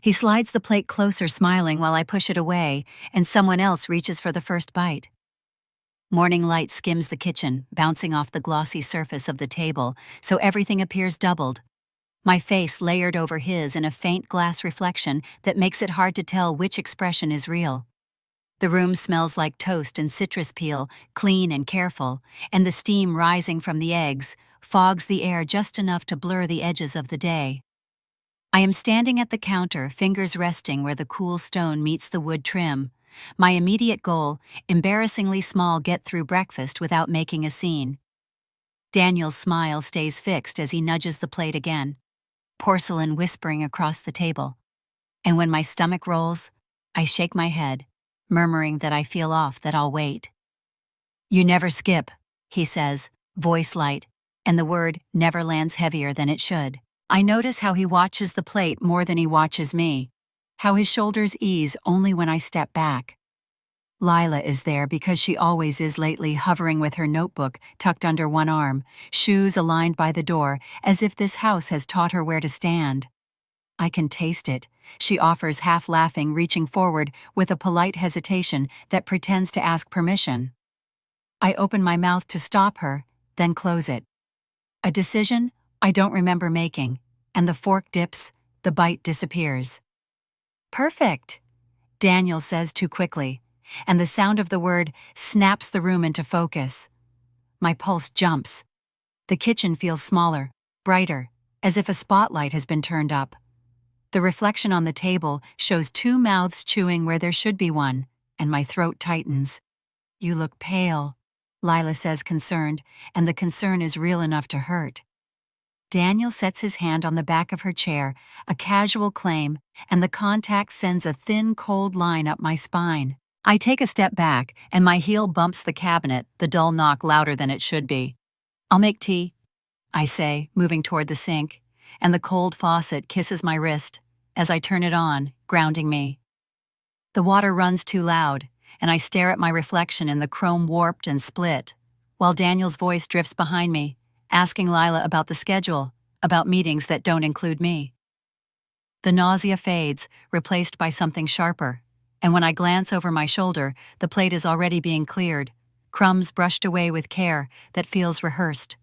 He slides the plate closer, smiling while I push it away, and someone else reaches for the first bite. Morning light skims the kitchen, bouncing off the glossy surface of the table, so everything appears doubled. My face layered over his in a faint glass reflection that makes it hard to tell which expression is real. The room smells like toast and citrus peel, clean and careful, and the steam rising from the eggs fogs the air just enough to blur the edges of the day. I am standing at the counter, fingers resting where the cool stone meets the wood trim. My immediate goal, embarrassingly small get-through breakfast without making a scene. Daniel's smile stays fixed as he nudges the plate again, porcelain whispering across the table. And when my stomach rolls, I shake my head, murmuring that I feel off, that I'll wait. "You never skip," he says, voice light, and the word never lands heavier than it should. I notice how he watches the plate more than he watches me, how his shoulders ease only when I step back. Lila is there because she always is lately, hovering with her notebook tucked under one arm, shoes aligned by the door, as if this house has taught her where to stand. "I can taste it," she offers, half laughing, reaching forward with a polite hesitation that pretends to ask permission. I open my mouth to stop her, then close it. A decision I don't remember making, and the fork dips, the bite disappears. "Perfect," Daniel says too quickly, and the sound of the word snaps the room into focus. My pulse jumps. The kitchen feels smaller, brighter, as if a spotlight has been turned up. The reflection on the table shows two mouths chewing where there should be one, and my throat tightens. "You look pale," Lila says, concerned, and the concern is real enough to hurt. Daniel sets his hand on the back of her chair, a casual claim, and the contact sends a thin, cold line up my spine. I take a step back, and my heel bumps the cabinet, the dull knock louder than it should be. "I'll make tea," I say, moving toward the sink, and the cold faucet kisses my wrist as I turn it on, grounding me. The water runs too loud, and I stare at my reflection in the chrome warped and split, while Daniel's voice drifts behind me, asking Lila about the schedule, about meetings that don't include me. The nausea fades, replaced by something sharper, and when I glance over my shoulder, the plate is already being cleared, crumbs brushed away with care that feels rehearsed.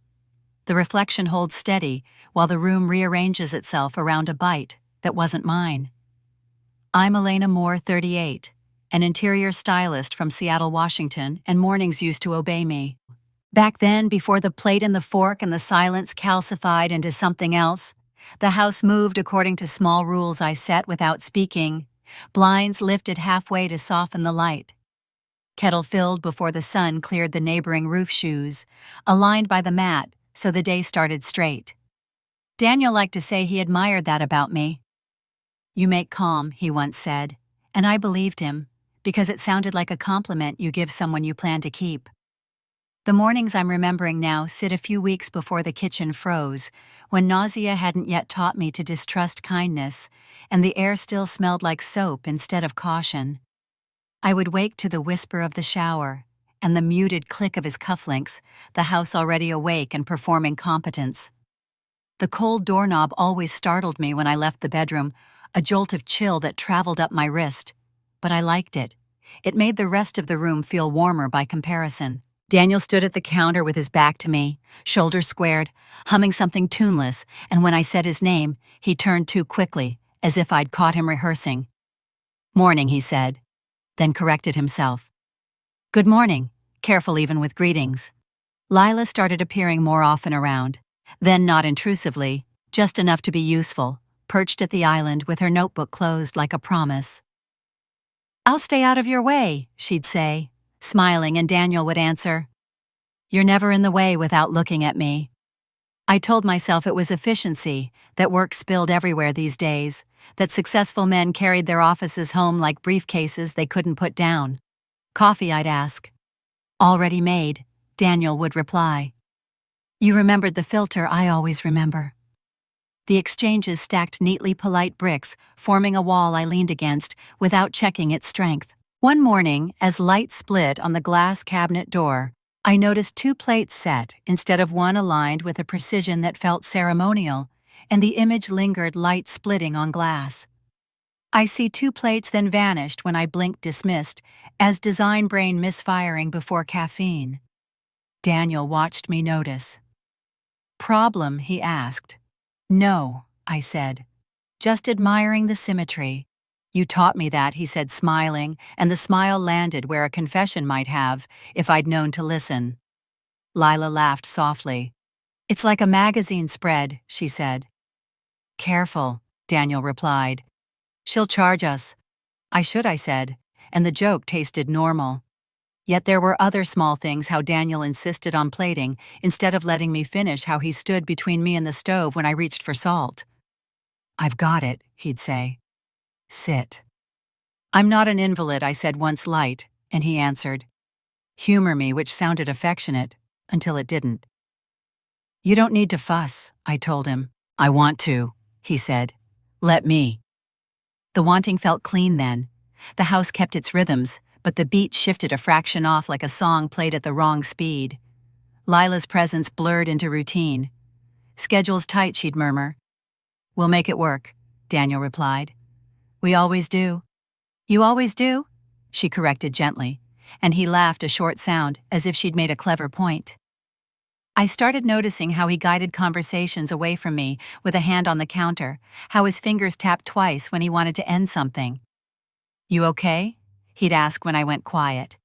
The reflection holds steady while the room rearranges itself around a bite that wasn't mine. I'm Elena Moore, 38, an interior stylist from Seattle, Washington, and mornings used to obey me. Back then, before the plate and the fork and the silence calcified into something else, the house moved according to small rules I set without speaking, blinds lifted halfway to soften the light. Kettle filled before the sun cleared the neighboring roof shoes, aligned by the mat so the day started straight. Daniel liked to say he admired that about me. "You make calm," he once said, and I believed him, because it sounded like a compliment you give someone you plan to keep. The mornings I'm remembering now sit a few weeks before the kitchen froze, when nausea hadn't yet taught me to distrust kindness, and the air still smelled like soap instead of caution. I would wake to the whisper of the shower, and the muted click of his cufflinks, the house already awake and performing competence. The cold doorknob always startled me when I left the bedroom, a jolt of chill that traveled up my wrist. But I liked it. It made the rest of the room feel warmer by comparison. Daniel stood at the counter with his back to me, shoulders squared, humming something tuneless, and when I said his name, he turned too quickly, as if I'd caught him rehearsing. "Morning," he said, then corrected himself. "Good morning," careful even with greetings. Lila started appearing more often around, then not intrusively, just enough to be useful, perched at the island with her notebook closed like a promise. "I'll stay out of your way," she'd say, smiling, and Daniel would answer, "You're never in the way without looking at me." I told myself it was efficiency, that work spilled everywhere these days, that successful men carried their offices home like briefcases they couldn't put down. "Coffee?" I'd ask. "Already made," Daniel would reply. You remembered the filter I always remember. The exchanges stacked neatly polite bricks, forming a wall I leaned against without checking its strength. One morning, as light split on the glass cabinet door, I noticed two plates set instead of one, aligned with a precision that felt ceremonial, and the image lingered, light splitting on glass. I see 2 plates then vanished when I blinked dismissed, as design brain misfiring before caffeine. Daniel watched me notice. Problem, he asked. No, I said. Just admiring the symmetry. You taught me that, he said, smiling, and the smile landed where a confession might have, if I'd known to listen. Lila laughed softly. It's like a magazine spread, she said. Careful, Daniel replied. She'll charge us. I should, I said, and the joke tasted normal. Yet there were other small things how Daniel insisted on plating instead of letting me finish, how he stood between me and the stove when I reached for salt. I've got it, he'd say. Sit. I'm not an invalid, I said once light, and he answered. Humor me, which sounded affectionate, until it didn't. You don't need to fuss, I told him. I want to, he said. Let me. The wanting felt clean then. The house kept its rhythms, but the beat shifted a fraction off like a song played at the wrong speed. Lila's presence blurred into routine. Schedule's tight, she'd murmur. We'll make it work, Daniel replied. We always do. You always do? She corrected gently, and he laughed a short sound as if she'd made a clever point. I started noticing how he guided conversations away from me with a hand on the counter, how his fingers tapped twice when he wanted to end something. You okay? He'd ask when I went quiet.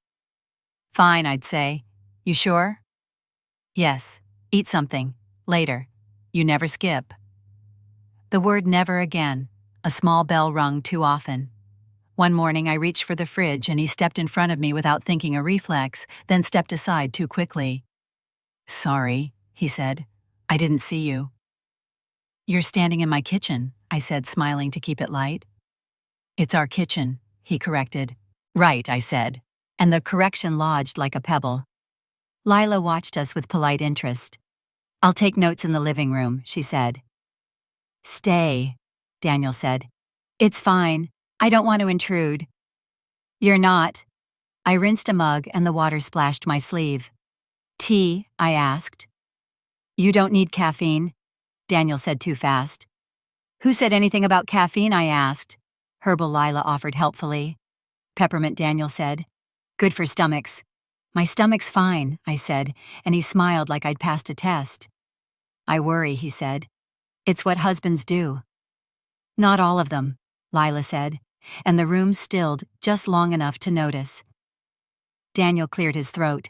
Fine, I'd say. You sure? Yes. Eat something. Later. You never skip. The word never again. A small bell rung too often. One morning I reached for the fridge and he stepped in front of me without thinking a reflex, then stepped aside too quickly. Sorry, he said. I didn't see you. You're standing in my kitchen, I said, smiling to keep it light. It's our kitchen, he corrected. Right, I said, and the correction lodged like a pebble. Lila watched us with polite interest. I'll take notes in the living room, she said. Stay, Daniel said. It's fine. I don't want to intrude. You're not. I rinsed a mug and the water splashed my sleeve. Tea, I asked. You don't need caffeine, Daniel said too fast. Who said anything about caffeine, I asked. Herbal Lila offered helpfully. Peppermint, Daniel said. Good for stomachs. My stomach's fine, I said, and he smiled like I'd passed a test. I worry, he said. It's what husbands do. Not all of them, Lila said, and the room stilled just long enough to notice. Daniel cleared his throat.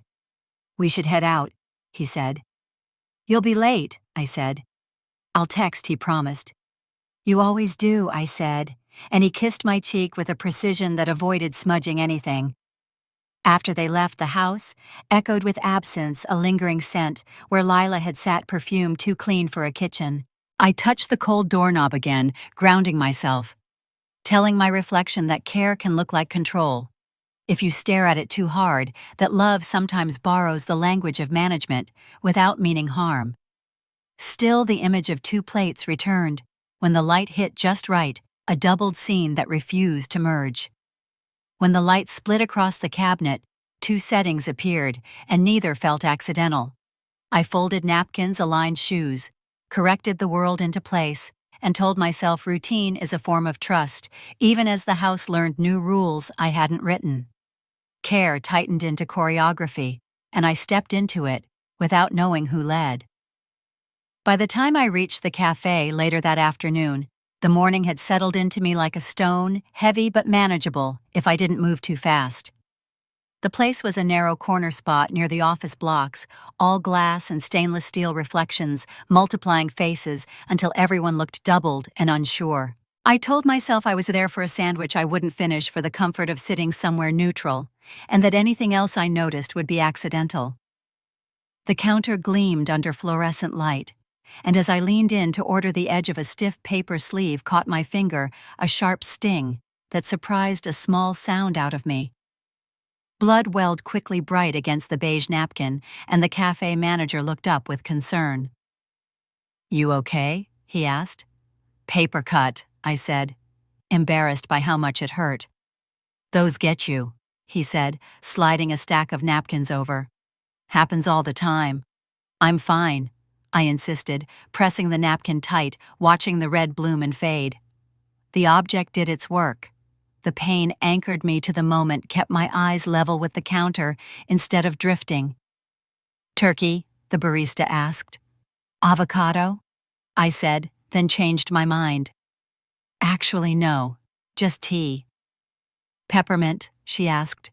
We should head out, he said. You'll be late, I said. I'll text, he promised. You always do, I said, and he kissed my cheek with a precision that avoided smudging anything. After they left, the house echoed with absence, a lingering scent where Lila had sat perfume too clean for a kitchen. I touched the cold doorknob again, grounding myself, telling my reflection that care can look like control. If you stare at it too hard, that love sometimes borrows the language of management without meaning harm. Still, the image of 2 plates returned. When the light hit just right, a doubled scene that refused to merge. When the light split across the cabinet, 2 settings appeared, and neither felt accidental. I folded napkins, aligned shoes, corrected the world into place, and told myself routine is a form of trust, even as the house learned new rules I hadn't written. Care tightened into choreography, and I stepped into it without knowing who led. By the time I reached the cafe later that afternoon, the morning had settled into me like a stone, heavy but manageable if I didn't move too fast. The place was a narrow corner spot near the office blocks, all glass and stainless steel reflections, multiplying faces until everyone looked doubled and unsure. I told myself I was there for a sandwich I wouldn't finish for the comfort of sitting somewhere neutral, and that anything else I noticed would be accidental. The counter gleamed under fluorescent light, and as I leaned in to order, the edge of a stiff paper sleeve caught my finger, a sharp sting that surprised a small sound out of me. Blood welled quickly bright against the beige napkin, and the cafe manager looked up with concern. You okay? He asked. Paper cut, I said, embarrassed by how much it hurt. Those get you, he said, sliding a stack of napkins over. Happens all the time. I'm fine, I insisted, pressing the napkin tight, watching the red bloom and fade. The object did its work. The pain anchored me to the moment, kept my eyes level with the counter instead of drifting. "Turkey?" the barista asked. "Avocado?" I said, then changed my mind. "Actually, no. Just tea." "Peppermint?" she asked.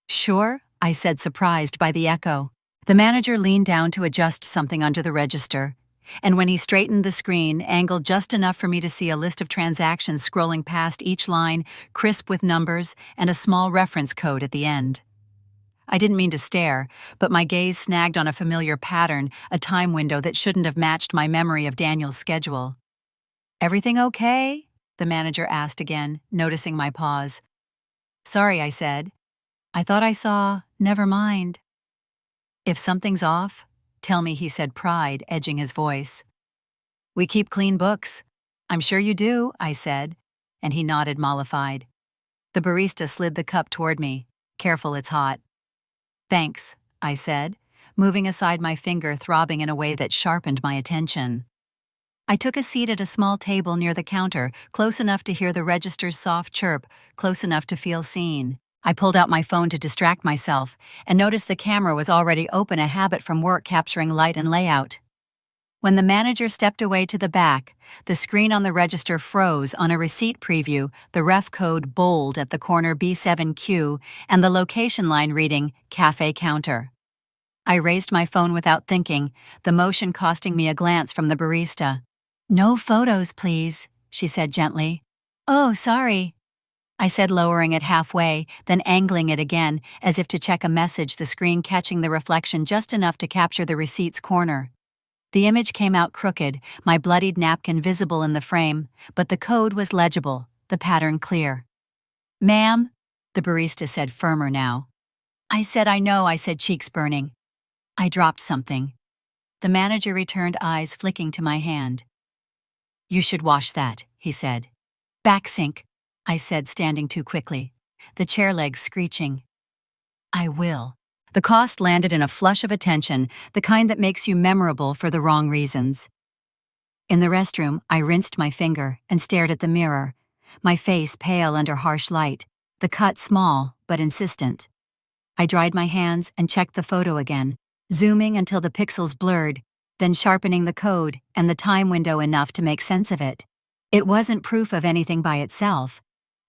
"Sure," I said, surprised by the echo. The manager leaned down to adjust something under the register, and when he straightened the screen, angled just enough for me to see a list of transactions scrolling past each line, crisp with numbers and a small reference code at the end. I didn't mean to stare, but my gaze snagged on a familiar pattern, a time window that shouldn't have matched my memory of Daniel's schedule. "Everything okay?" the manager asked again, noticing my pause. "Sorry," I said. "I thought I saw, never mind." "If something's off, tell me," he said, pride edging his voice. "We keep clean books." "I'm sure you do," I said, and he nodded, mollified. The barista slid the cup toward me. "Careful, it's hot." "Thanks," I said, moving aside, my finger throbbing in a way that sharpened my attention. I took a seat at a small table near the counter, close enough to hear the register's soft chirp, close enough to feel seen. I pulled out my phone to distract myself and noticed the camera was already open, a habit from work capturing light and layout. When the manager stepped away to the back, the screen on the register froze on a receipt preview, the ref code bold at the corner B7Q, and the location line reading Cafe Counter. I raised my phone without thinking, the motion costing me a glance from the barista. "No photos, please," she said gently. "Oh, sorry," I said, lowering it halfway, then angling it again, as if to check a message, the screen catching the reflection just enough to capture the receipt's corner. The image came out crooked, my bloodied napkin visible in the frame, but the code was legible, the pattern clear. "Ma'am," the barista said, firmer now. I said, "I know," I said, cheeks burning. I dropped something. The manager returned, eyes flicking to my hand. "You should wash that," he said. "Back sink," I said, standing too quickly, the chair legs screeching. "I will." The cost landed in a flush of attention, the kind that makes you memorable for the wrong reasons. In the restroom, I rinsed my finger and stared at the mirror, my face pale under harsh light, the cut small but insistent. I dried my hands and checked the photo again, zooming until the pixels blurred, then sharpening the code and the time window enough to make sense of it. It wasn't proof of anything by itself.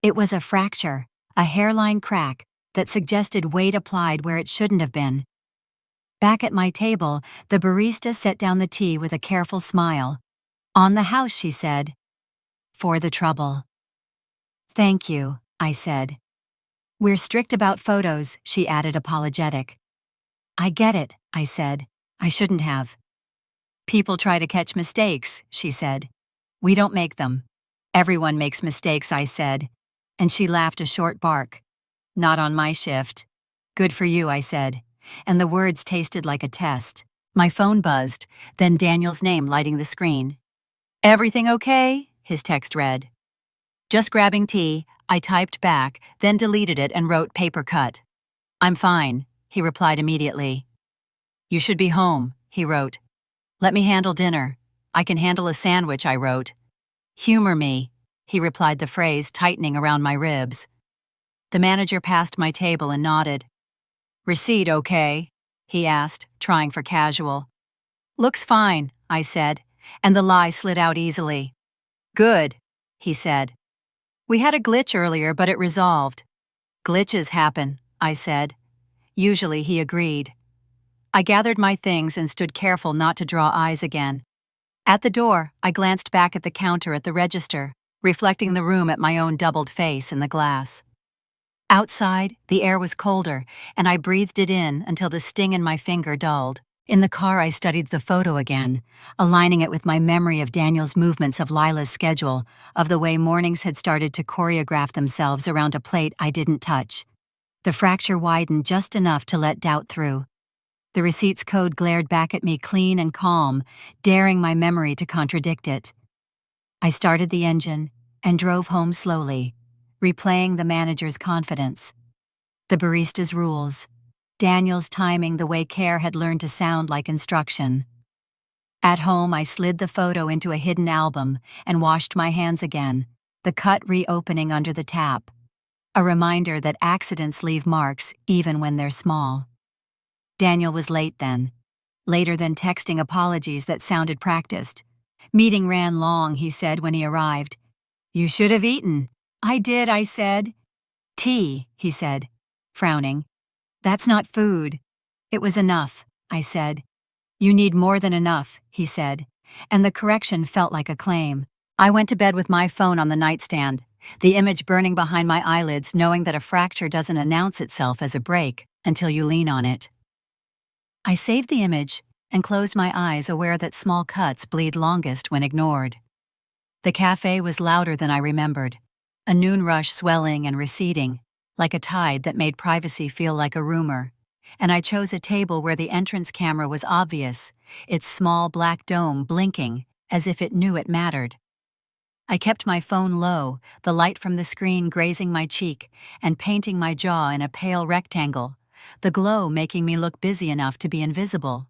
It was a fracture, a hairline crack that suggested weight applied where it shouldn't have been. Back at my table, the barista set down the tea with a careful smile. "On the house," she said. "For the trouble." "Thank you," I said. "We're strict about photos," she added, apologetic. "I get it," I said. "I shouldn't have." "People try to catch mistakes," she said. "We don't make them." "Everyone makes mistakes," I said, and she laughed, a short bark. "Not on my shift." "Good for you," I said, and the words tasted like a test. My phone buzzed, then Daniel's name lighting the screen. "Everything okay?" his text read. "Just grabbing tea," I typed back, then deleted it and wrote paper cut. "I'm fine," he replied immediately. "You should be home," he wrote. "Let me handle dinner." "I can handle a sandwich," I wrote. "Humor me," he replied, the phrase tightening around my ribs. The manager passed my table and nodded. "Receipt okay?" he asked, trying for casual. "Looks fine," I said, and the lie slid out easily. "Good," he said. "We had a glitch earlier, but it resolved." "Glitches happen," I said. Usually, he agreed. I gathered my things and stood careful not to draw eyes again. At the door, I glanced back at the counter at the register, reflecting the room at my own doubled face in the glass. Outside, the air was colder, and I breathed it in until the sting in my finger dulled. In the car, I studied the photo again, aligning it with my memory of Daniel's movements, of Lila's schedule, of the way mornings had started to choreograph themselves around a plate I didn't touch. The fracture widened just enough to let doubt through. The receipt's code glared back at me, clean and calm, daring my memory to contradict it. I started the engine and drove home slowly, replaying the manager's confidence, the barista's rules, Daniel's timing, the way care had learned to sound like instruction. At home, I slid the photo into a hidden album and washed my hands again, the cut reopening under the tap, a reminder that accidents leave marks even when they're small. Daniel was late then, later than texting apologies that sounded practiced. Meeting ran long, he said when he arrived. You should have eaten. I did, I said. Tea, he said, frowning. That's not food. It was enough, I said. You need more than enough, he said, and the correction felt like a claim. I went to bed with my phone on the nightstand, the image burning behind my eyelids, knowing that a fracture doesn't announce itself as a break until you lean on it. I saved the image and closed my eyes, aware that small cuts bleed longest when ignored. The cafe was louder than I remembered, a noon rush swelling and receding, like a tide that made privacy feel like a rumor, and I chose a table where the entrance camera was obvious, its small black dome blinking as if it knew it mattered. I kept my phone low, the light from the screen grazing my cheek and painting my jaw in a pale rectangle, the glow making me look busy enough to be invisible.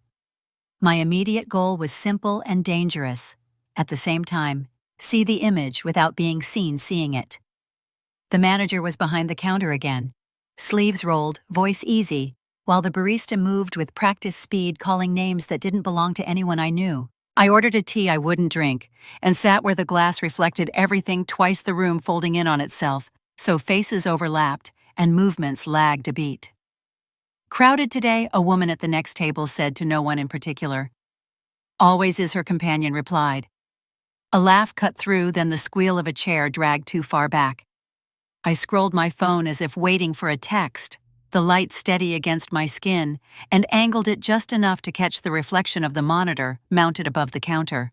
My immediate goal was simple and dangerous. At the same time, see the image without being seen seeing it. The manager was behind the counter again, sleeves rolled, voice easy, while the barista moved with practiced speed, calling names that didn't belong to anyone I knew. I ordered a tea I wouldn't drink and sat where the glass reflected everything, twice the room folding in on itself, so faces overlapped and movements lagged a beat. Crowded today, a woman at the next table said to no one in particular. Always is, her companion replied. A laugh cut through, then the squeal of a chair dragged too far back. I scrolled my phone as if waiting for a text, the light steady against my skin, and angled it just enough to catch the reflection of the monitor mounted above the counter.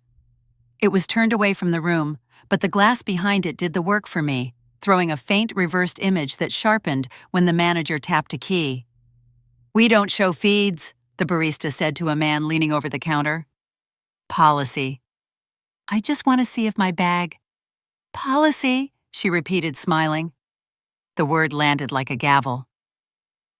It was turned away from the room, but the glass behind it did the work for me, throwing a faint reversed image that sharpened when the manager tapped a key. We don't show feeds, the barista said to a man leaning over the counter. Policy. I just want to see if my bag... Policy, she repeated, smiling. The word landed like a gavel.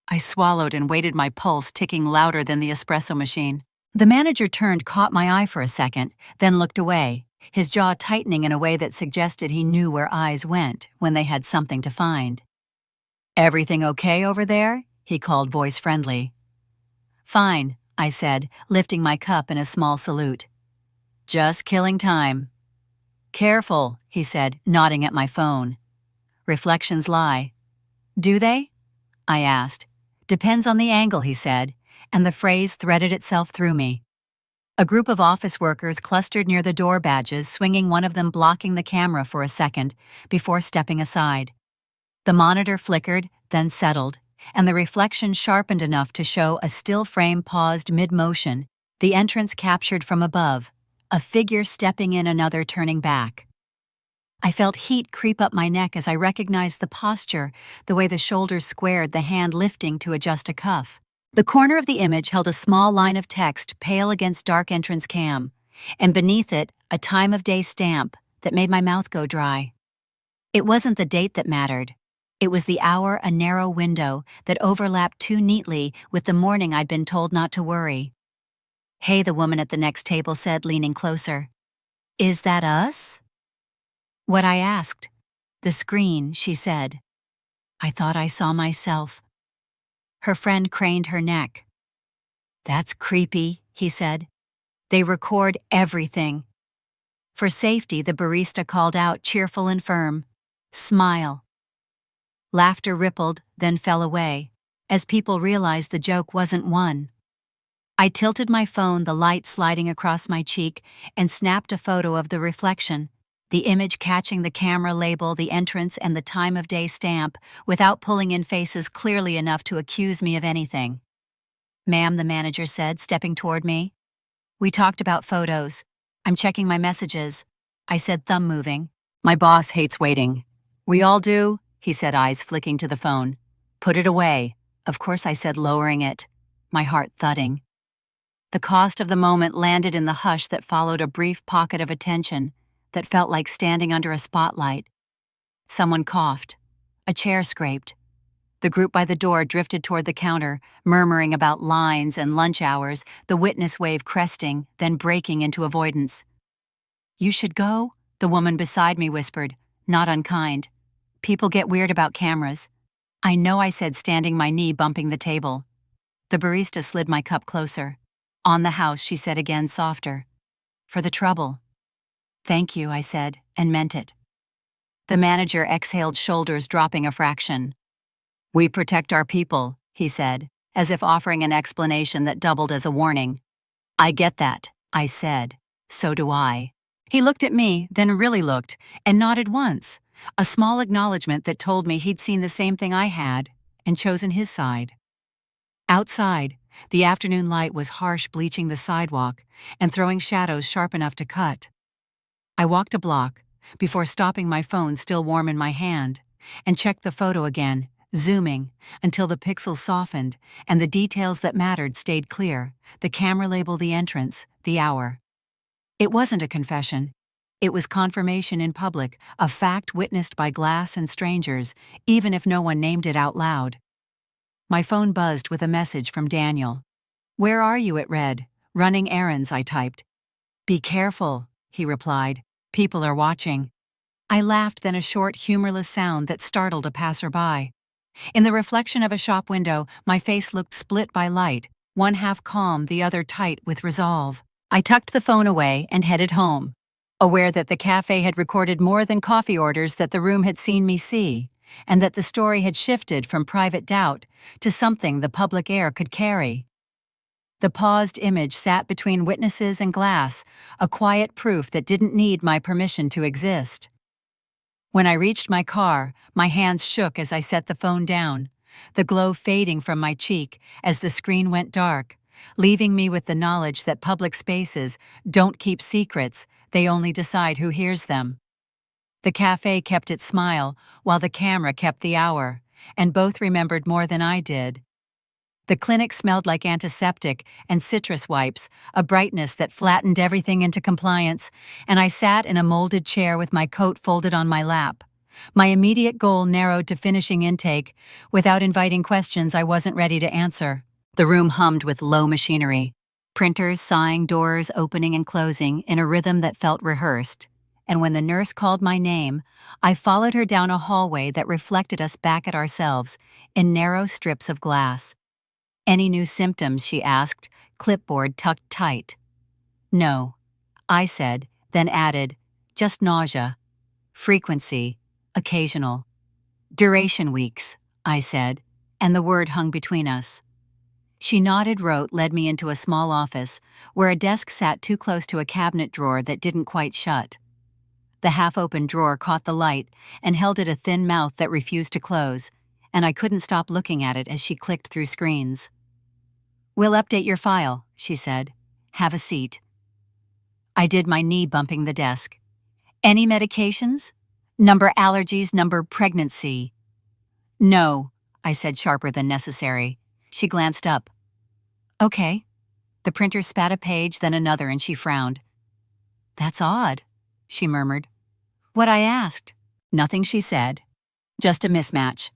I swallowed and waited, my pulse ticking louder than the espresso machine. The manager turned, caught my eye for a second, then looked away, his jaw tightening in a way that suggested he knew where eyes went when they had something to find. Everything okay over there? He called, voice friendly. Fine, I said, lifting my cup in a small salute. Just killing time. Careful, he said, nodding at my phone. Reflections lie. Do they? I asked. Depends on the angle, he said, and the phrase threaded itself through me. A group of office workers clustered near the door badges, swinging, one of them blocking the camera for a second before stepping aside. The monitor flickered, then settled, and the reflection sharpened enough to show a still frame paused mid-motion, the entrance captured from above, a figure stepping in, another turning back. I felt heat creep up my neck as I recognized the posture, the way the shoulders squared, the hand lifting to adjust a cuff. The corner of the image held a small line of text, pale against dark entrance cam, and beneath it, a time of day stamp that made my mouth go dry. It wasn't the date that mattered. It was the hour, a narrow window that overlapped too neatly with the morning I'd been told not to worry. Hey, the woman at the next table said, leaning closer. Is that us? What I asked. The screen, she said. I thought I saw myself. Her friend craned her neck. That's creepy, he said. They record everything. For safety, the barista called out, cheerful and firm. Smile. Laughter rippled, then fell away, as people realized the joke wasn't one. I tilted my phone, the light sliding across my cheek, and snapped a photo of the reflection, the image catching the camera label, the entrance, and the time of day stamp, without pulling in faces clearly enough to accuse me of anything. Ma'am, the manager said, stepping toward me. We talked about photos. I'm checking my messages. I said, thumb moving. My boss hates waiting. We all do, he said, eyes flicking to the phone. Put it away. Of course, I said, lowering it, my heart thudding. The cost of the moment landed in the hush that followed a brief pocket of attention that felt like standing under a spotlight. Someone coughed. A chair scraped. The group by the door drifted toward the counter, murmuring about lines and lunch hours, the witness wave cresting, then breaking into avoidance. You should go, the woman beside me whispered, not unkind. People get weird about cameras. I know, I said, standing, my knee bumping the table. The barista slid my cup closer. On the house, she said again, softer. For the trouble. Thank you, I said, and meant it. The manager exhaled, shoulders dropping a fraction. We protect our people, he said, as if offering an explanation that doubled as a warning. I get that, I said. So do I. He looked at me, then really looked, and nodded once, a small acknowledgement that told me he'd seen the same thing I had and chosen his side. Outside, the afternoon light was harsh, bleaching the sidewalk and throwing shadows sharp enough to cut. I walked a block before stopping, my phone still warm in my hand, and checked the photo again, zooming until the pixels softened and the details that mattered stayed clear, the camera label, the entrance, the hour. It wasn't a confession. It was confirmation in public, a fact witnessed by glass and strangers, even if no one named it out loud. My phone buzzed with a message from Daniel. Where are you? It read. Running errands, I typed. Be careful, he replied. People are watching. I laughed, then a short, humorless sound that startled a passerby. In the reflection of a shop window, my face looked split by light, one half calm, the other tight with resolve. I tucked the phone away and headed home, aware that the cafe had recorded more than coffee orders that the room had seen me see, and that the story had shifted from private doubt to something the public air could carry. The paused image sat between witnesses and glass, a quiet proof that didn't need my permission to exist. When I reached my car, my hands shook as I set the phone down, the glow fading from my cheek as the screen went dark, leaving me with the knowledge that public spaces don't keep secrets, they only decide who hears them. The cafe kept its smile, while the camera kept the hour, and both remembered more than I did. The clinic smelled like antiseptic and citrus wipes, a brightness that flattened everything into compliance, and I sat in a molded chair with my coat folded on my lap. My immediate goal narrowed to finishing intake, without inviting questions I wasn't ready to answer. The room hummed with low machinery, printers sighing, doors opening and closing in a rhythm that felt rehearsed. And when the nurse called my name, I followed her down a hallway that reflected us back at ourselves in narrow strips of glass. Any new symptoms, she asked, clipboard tucked tight. No, I said, then added, just nausea. Frequency, occasional. Duration, weeks, I said, and the word hung between us. She nodded, wrote, led me into a small office, where a desk sat too close to a cabinet drawer that didn't quite shut. The half-open drawer caught the light and held it a thin mouth that refused to close, and I couldn't stop looking at it as she clicked through screens. We'll update your file, she said. Have a seat. I did, my knee bumping the desk. Any medications? Number allergies, number pregnancy. No, I said, sharper than necessary. She glanced up. Okay. The printer spat a page, then another, and she frowned. That's odd, she murmured. What I asked? Nothing, she said. Just a mismatch.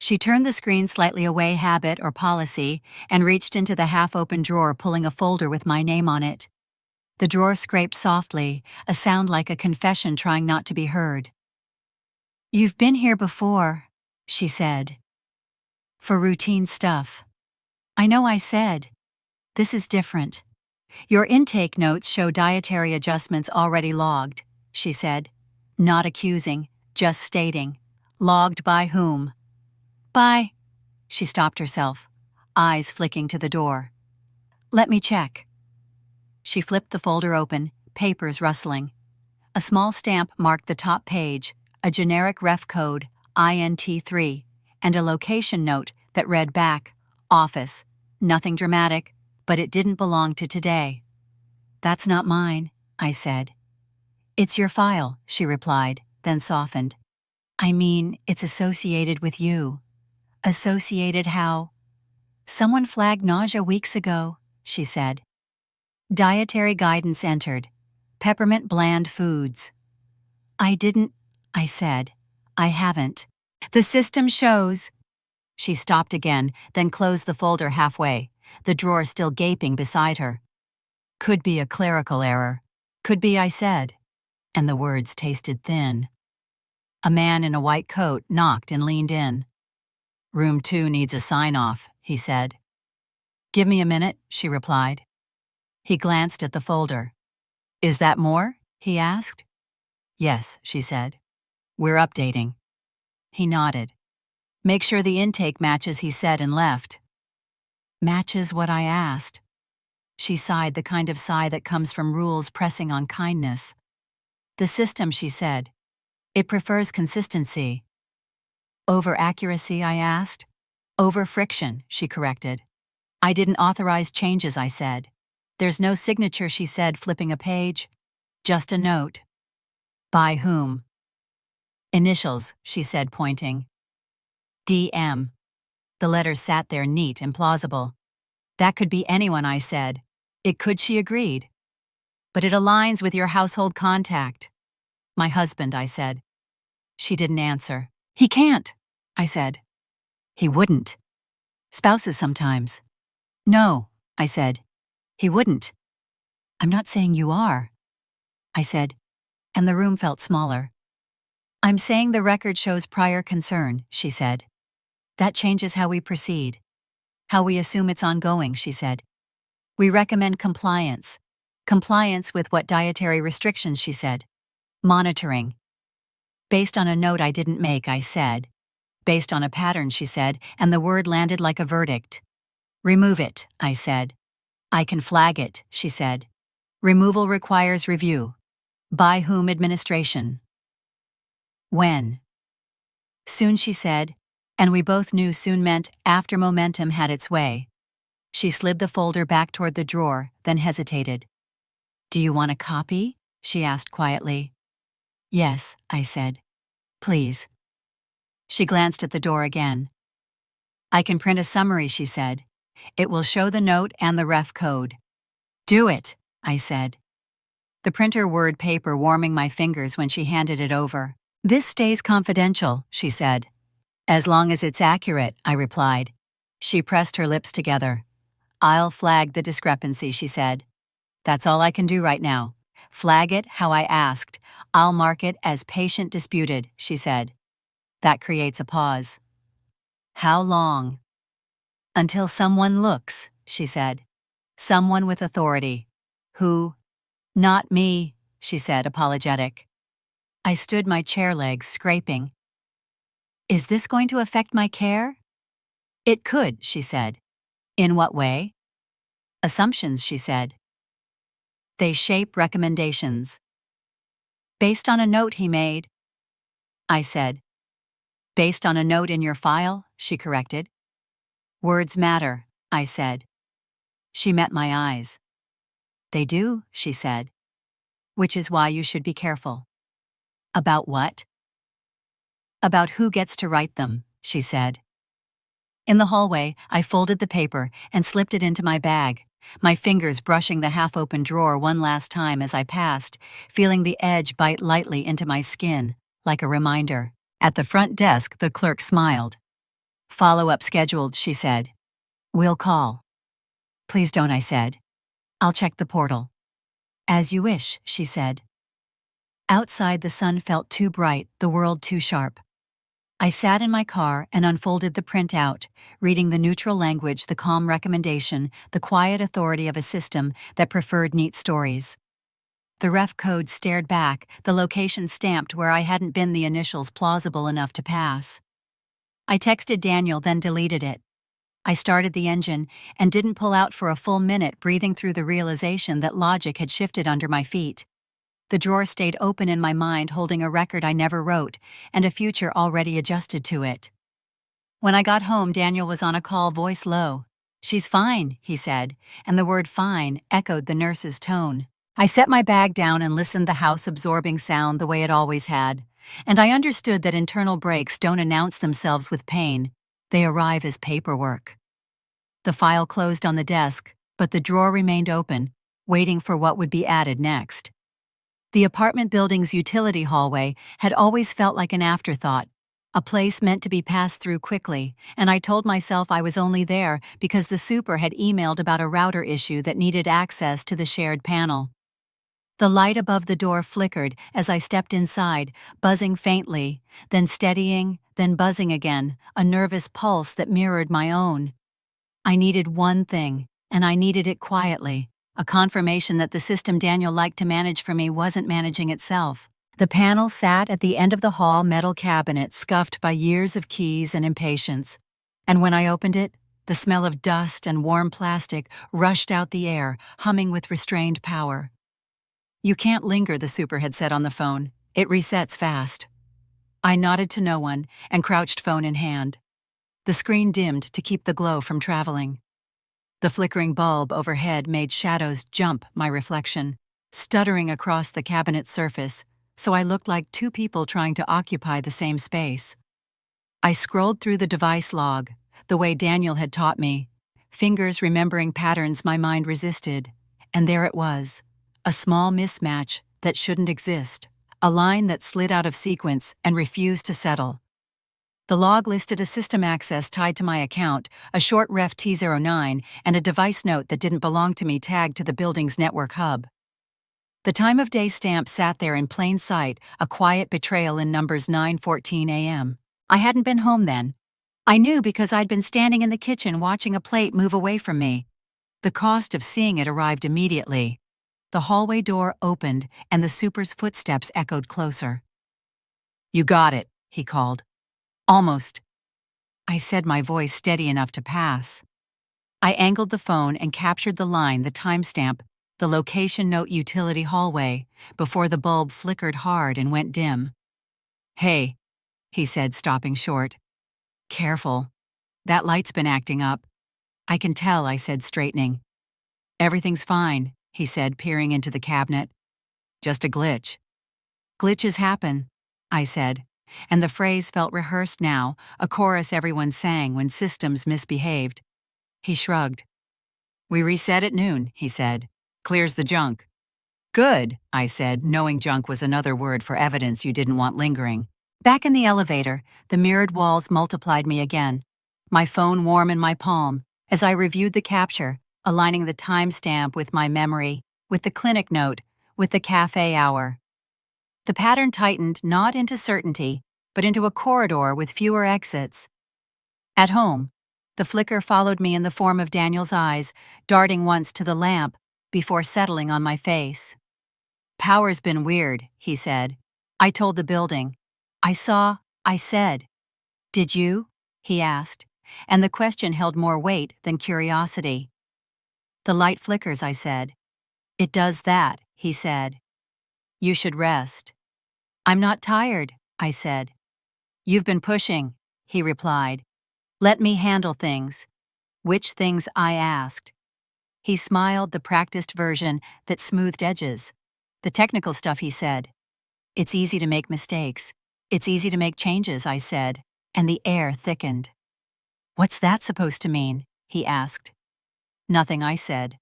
She turned the screen slightly away, habit or policy, and reached into the half-open drawer, pulling a folder with my name on it. The drawer scraped softly, a sound like a confession trying not to be heard. You've been here before, she said. For routine stuff. I know, I said. This is different. Your intake notes show dietary adjustments already logged, she said. Not accusing, just stating. Logged by whom? By... She stopped herself, eyes flicking to the door. Let me check. She flipped the folder open, papers rustling. A small stamp marked the top page, a generic ref code, INT3, and a location note that read back, office. Nothing dramatic, but it didn't belong to today. That's not mine, I said. It's your file, she replied, then softened. I mean, it's associated with you. Associated how? Someone flagged nausea weeks ago, she said. Dietary guidance entered. Peppermint bland foods. I didn't, I said. I haven't. The system shows. She stopped again, then closed the folder halfway, the drawer still gaping beside her. Could be a clerical error. Could be, I said. And the words tasted thin. A man in a white coat knocked and leaned in. "Room 2 needs a sign-off," he said. "Give me a minute," she replied. He glanced at the folder. "Is that more?" he asked. "Yes," she said. "We're updating." He nodded. "Make sure the intake matches," he said, and left. "Matches what I asked." She sighed, the kind of sigh that comes from rules pressing on kindness. "The system," she said. "It prefers consistency." "Over accuracy?" I asked. "Over friction," she corrected. "I didn't authorize changes," I said. "There's no signature," she said, flipping a page. "Just a note." "By whom?" "Initials," she said, pointing. "DM." The letters sat there neat and plausible. "That could be anyone," I said. "It could," she agreed. "But it aligns with your household contact." "My husband," I said. She didn't answer. "He can't," I said. "He wouldn't. Spouses sometimes." "No," I said. "He wouldn't." "I'm not saying you are," I said, and the room felt smaller. "I'm saying the record shows prior concern," she said. "That changes how we proceed. How we assume it's ongoing," she said. "We recommend compliance. Compliance with what dietary restrictions," she said. "Monitoring." "Based on a note I didn't make," I said. "Based on a pattern," she said, and the word landed like a verdict. "Remove it," I said. "I can flag it," she said. "Removal requires review." "By whom administration?" "When?" "Soon," she said, and we both knew soon meant after momentum had its way. She slid the folder back toward the drawer, then hesitated. "Do you want a copy?" she asked quietly. "Yes," I said. "Please." She glanced at the door again. "I can print a summary," she said. "It will show the note and the ref code." "Do it," I said. The printer whirred paper, warming my fingers when she handed it over. "This stays confidential," she said. "As long as it's accurate," I replied. She pressed her lips together. "I'll flag the discrepancy," she said. "That's all I can do right now. Flag it how I asked. I'll mark it as patient disputed," she said. That creates a pause. "How long?" "Until someone looks," she said. "Someone with authority." "Who?" "Not me," she said, apologetic. I stood, my chair legs scraping. "Is this going to affect my care?" "It could," she said. "In what way?" "Assumptions," she said. "They shape recommendations." "Based on a note he made," I said. "Based on a note in your file," she corrected. "Words matter," I said. She met my eyes. "They do," she said. "Which is why you should be careful." "About what?" "About who gets to write them," she said. In the hallway, I folded the paper and slipped it into my bag, my fingers brushing the half-open drawer one last time as I passed, feeling the edge bite lightly into my skin, like a reminder. At the front desk, the clerk smiled. "Follow-up scheduled," she said. "We'll call." "Please don't," I said. "I'll check the portal." "As you wish," she said. Outside, the sun felt too bright, the world too sharp. I sat in my car and unfolded the printout, reading the neutral language, the calm recommendation, the quiet authority of a system that preferred neat stories. The ref code stared back, the location stamped where I hadn't been, the initials plausible enough to pass. I texted Daniel, then deleted it. I started the engine and didn't pull out for a full minute, breathing through the realization that logic had shifted under my feet. The drawer stayed open in my mind, holding a record I never wrote, and a future already adjusted to it. When I got home, Daniel was on a call, voice low. "She's fine," he said, and the word fine echoed the nurse's tone. I set my bag down and listened, the house absorbing sound the way it always had, and I understood that internal breaks don't announce themselves with pain, they arrive as paperwork. The file closed on the desk, but the drawer remained open, waiting for what would be added next. The apartment building's utility hallway had always felt like an afterthought, a place meant to be passed through quickly, and I told myself I was only there because the super had emailed about a router issue that needed access to the shared panel. The light above the door flickered as I stepped inside, buzzing faintly, then steadying, then buzzing again, a nervous pulse that mirrored my own. I needed one thing, and I needed it quietly, a confirmation that the system Daniel liked to manage for me wasn't managing itself. The panel sat at the end of the hall metal cabinet scuffed by years of keys and impatience. And when I opened it, the smell of dust and warm plastic rushed out the air, humming with restrained power. "You can't linger," the super had said on the phone. "It resets fast." I nodded to no one and crouched phone in hand. The screen dimmed to keep the glow from traveling. The flickering bulb overhead made shadows jump my reflection, stuttering across the cabinet's surface, so I looked like two people trying to occupy the same space. I scrolled through the device log, the way Daniel had taught me, fingers remembering patterns my mind resisted, and there it was, a small mismatch that shouldn't exist, a line that slid out of sequence and refused to settle. The log listed a system access tied to my account, a short ref T09, and a device note that didn't belong to me tagged to the building's network hub. The time of day stamp sat there in plain sight, a quiet betrayal in numbers 9:14 a.m. I hadn't been home then. I knew because I'd been standing in the kitchen watching a plate move away from me. The cost of seeing it arrived immediately. The hallway door opened, and the super's footsteps echoed closer. "You got it," he called. "Almost." I said, my voice steady enough to pass. I angled the phone and captured the line, the timestamp, the location note utility hallway, before the bulb flickered hard and went dim. "Hey," he said, stopping short. "Careful. That light's been acting up." "I can tell," I said, straightening. "Everything's fine," he said, peering into the cabinet. "Just a glitch." "Glitches happen," I said, and the phrase felt rehearsed now, a chorus everyone sang when systems misbehaved. He shrugged. "We reset at noon," he said. "Clears the junk." "Good," I said, knowing junk was another word for evidence you didn't want lingering. Back in the elevator, the mirrored walls multiplied me again, my phone warm in my palm, as I reviewed the capture, aligning the timestamp with my memory, with the clinic note, with the cafe hour. The pattern tightened not into certainty, but into a corridor with fewer exits. At home, the flicker followed me in the form of Daniel's eyes, darting once to the lamp before settling on my face. "Power's been weird," he said. I told the building. I said. "Did you?" he asked, and the question held more weight than curiosity. "The light flickers," I said. "It does that," he said. "You should rest." "I'm not tired," I said. "You've been pushing," he replied. "Let me handle things." "Which things?" I asked. He smiled, the practiced version that smoothed edges. "The technical stuff," he said. "It's easy to make mistakes. It's easy to make changes," I said, and the air thickened. "What's that supposed to mean?" he asked. "Nothing," I said.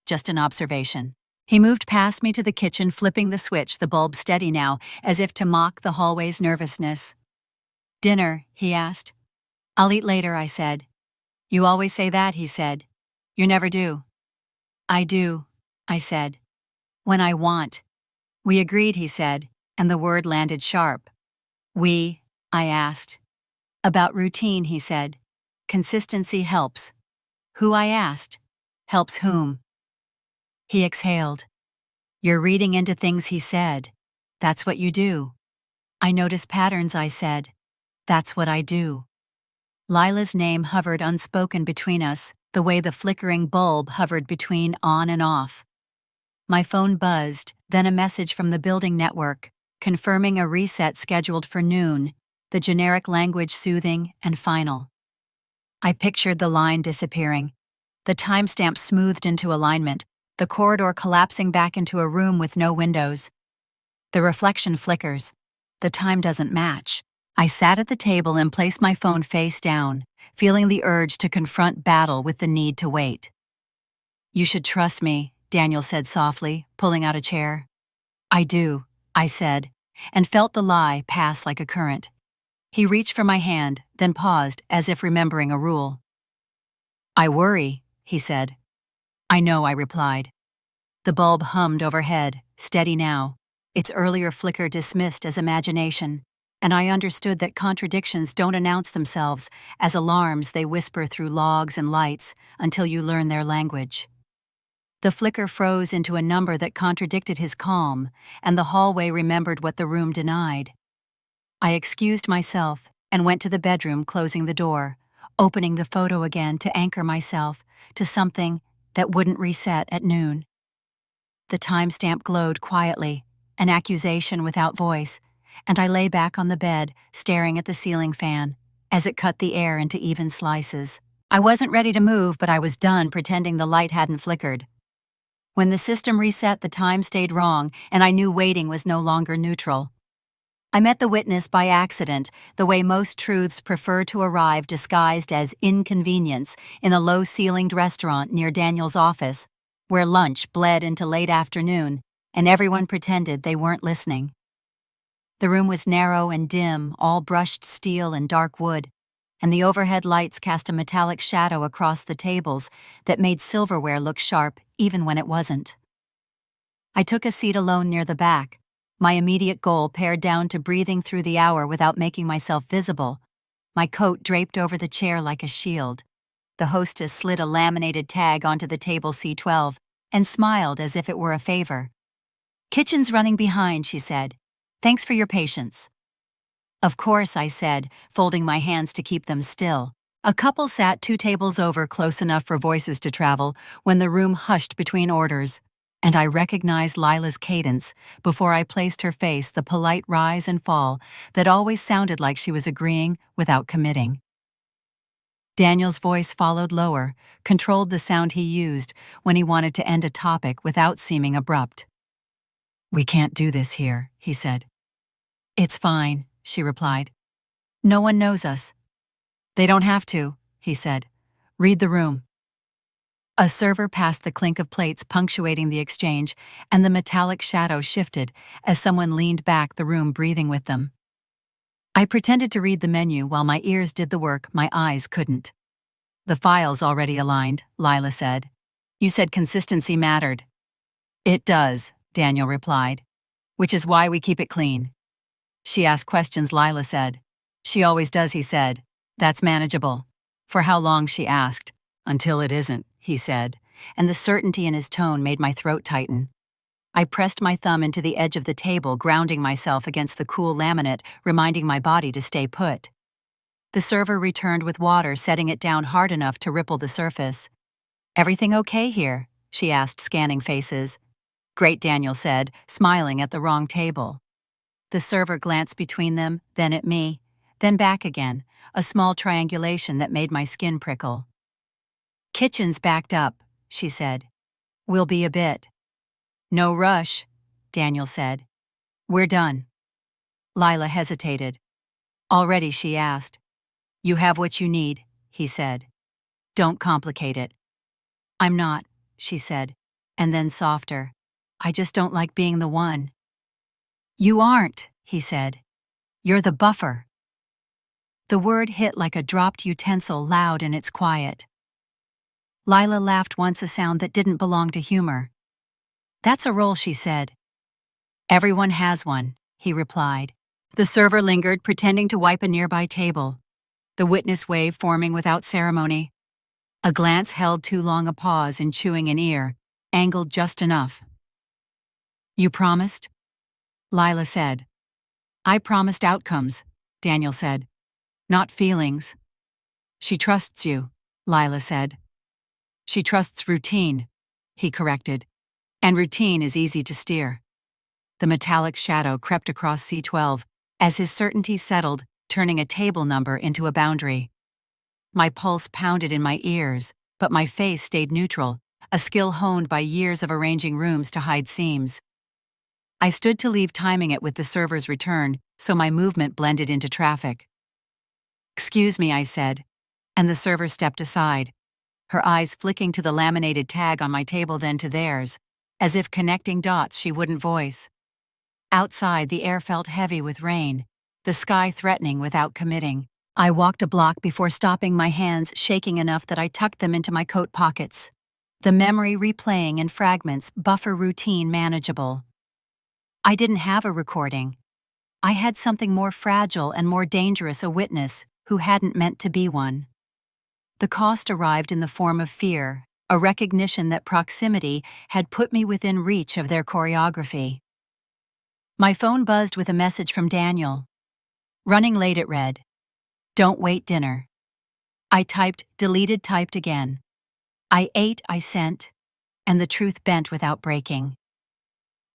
"Just an observation." He moved past me to the kitchen, flipping the switch, the bulb steady now, as if to mock the hallway's nervousness. "Dinner?" he asked. "I'll eat later," I said. "You always say that," he said. "You never do." "I do," I said. "When I want." "We agreed," he said, and the word landed sharp. "We?" I asked. "About routine," he said. "Consistency helps." "Who?" I asked. "Helps whom?" He exhaled. "You're reading into things," he said. "That's what you do." "I notice patterns," I said. "That's what I do." Lila's name hovered unspoken between us, the way the flickering bulb hovered between on and off. My phone buzzed, then a message from the building network, confirming a reset scheduled for noon, the generic language soothing and final. I pictured the line disappearing, the timestamp smoothed into alignment, the corridor collapsing back into a room with no windows. The reflection flickers. The time doesn't match. I sat at the table and placed my phone face down, feeling the urge to confront battle with the need to wait. "You should trust me," Daniel said softly, pulling out a chair. "I do," I said, and felt the lie pass like a current. He reached for my hand, then paused as if remembering a rule. "I worry," he said. "I know," I replied. The bulb hummed overhead, steady now, its earlier flicker dismissed as imagination, and I understood that contradictions don't announce themselves as alarms. They whisper through logs and lights until you learn their language. The flicker froze into a number that contradicted his calm, and the hallway remembered what the room denied. I excused myself and went to the bedroom, closing the door, opening the photo again to anchor myself to something that wouldn't reset at noon. The timestamp glowed quietly, an accusation without voice, and I lay back on the bed, staring at the ceiling fan, as it cut the air into even slices. I wasn't ready to move, but I was done pretending the light hadn't flickered. When the system reset, the time stayed wrong, and I knew waiting was no longer neutral. I met the witness by accident, the way most truths prefer to arrive disguised as inconvenience in a low-ceilinged restaurant near Daniel's office, where lunch bled into late afternoon, and everyone pretended they weren't listening. The room was narrow and dim, all brushed steel and dark wood, and the overhead lights cast a metallic shadow across the tables that made silverware look sharp even when it wasn't. I took a seat alone near the back, my immediate goal pared down to breathing through the hour without making myself visible, my coat draped over the chair like a shield. The hostess slid a laminated tag onto the table C12 and smiled as if it were a favor. "Kitchen's running behind," she said. "Thanks for your patience." "Of course," I said, folding my hands to keep them still. A couple sat 2 tables over, close enough for voices to travel, when the room hushed between orders, and I recognized Lila's cadence before I placed her face the polite rise and fall that always sounded like she was agreeing without committing. Daniel's voice followed lower, controlled the sound he used when he wanted to end a topic without seeming abrupt. "We can't do this here," he said. "It's fine," she replied. "No one knows us." "They don't have to," he said. "Read the room." A server passed, the clink of plates punctuating the exchange, and the metallic shadow shifted as someone leaned back, the room breathing with them. I pretended to read the menu while my ears did the work my eyes couldn't. "The file's already aligned," Lila said. "You said consistency mattered." "It does," Daniel replied. "Which is why we keep it clean." "She asked questions," Lila said. "She always does," he said. "That's manageable." "For how long?" she asked. "Until it isn't," he said, and the certainty in his tone made my throat tighten. I pressed my thumb into the edge of the table, grounding myself against the cool laminate, reminding my body to stay put. The server returned with water, setting it down hard enough to ripple the surface. "Everything okay here?" she asked, scanning faces. "Great," Daniel said, smiling at the wrong table. The server glanced between them, then at me, then back again, a small triangulation that made my skin prickle. "Kitchen's backed up," she said. "We'll be a bit." "No rush," Daniel said. "We're done." Lila hesitated. "Already?" she asked. "You have what you need," he said. "Don't complicate it." "I'm not," she said, and then softer. "I just don't like being the one." "You aren't," he said. "You're the buffer." The word hit like a dropped utensil, loud in its quiet. Lila laughed once, a sound that didn't belong to humor. "That's a role," she said. "Everyone has one," he replied. The server lingered, pretending to wipe a nearby table. The witness wave forming without ceremony. A glance held too long a pause in chewing an ear, angled just enough. "You promised?" Lila said. "I promised outcomes," Daniel said. "Not feelings." "She trusts you," Lila said. "She trusts routine," he corrected. "And routine is easy to steer." The metallic shadow crept across C12 as his certainty settled, turning a table number into a boundary. My pulse pounded in my ears, but my face stayed neutral, a skill honed by years of arranging rooms to hide seams. I stood to leave, timing it with the server's return, so my movement blended into traffic. "Excuse me," I said, and the server stepped aside, her eyes flicking to the laminated tag on my table, then to theirs, as if connecting dots she wouldn't voice. Outside, the air felt heavy with rain, the sky threatening without committing. I walked a block before stopping, my hands shaking enough that I tucked them into my coat pockets. the memory replaying in fragments, buffer routine manageable. I didn't have a recording. I had something more fragile and more dangerous, a witness who hadn't meant to be one. The cost arrived in the form of fear, a recognition that proximity had put me within reach of their choreography. My phone buzzed with a message from Daniel. Running late, it read. Don't wait dinner. I typed, deleted, typed again. I ate, I sent, and the truth bent without breaking.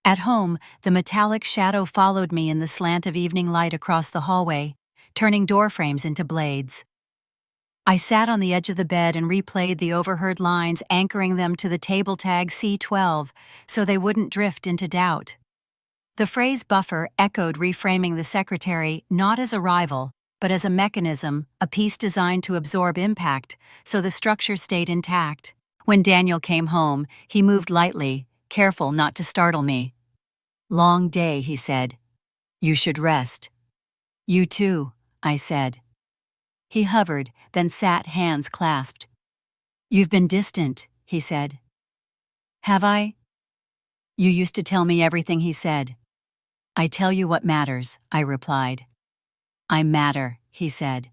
At home, the metallic shadow followed me in the slant of evening light across the hallway, turning door frames into blades. I sat on the edge of the bed and replayed the overheard lines, anchoring them to the table tag C12 so they wouldn't drift into doubt. The phrase buffer echoed, reframing the secretary not as a rival, but as a mechanism, a piece designed to absorb impact, so the structure stayed intact. When Daniel came home, he moved lightly, careful not to startle me. Long day, he said. You should rest. You too, I said. He hovered, then sat, hands clasped. You've been distant, he said. Have I? You used to tell me everything, he said. I tell you what matters, I replied. I matter, he said.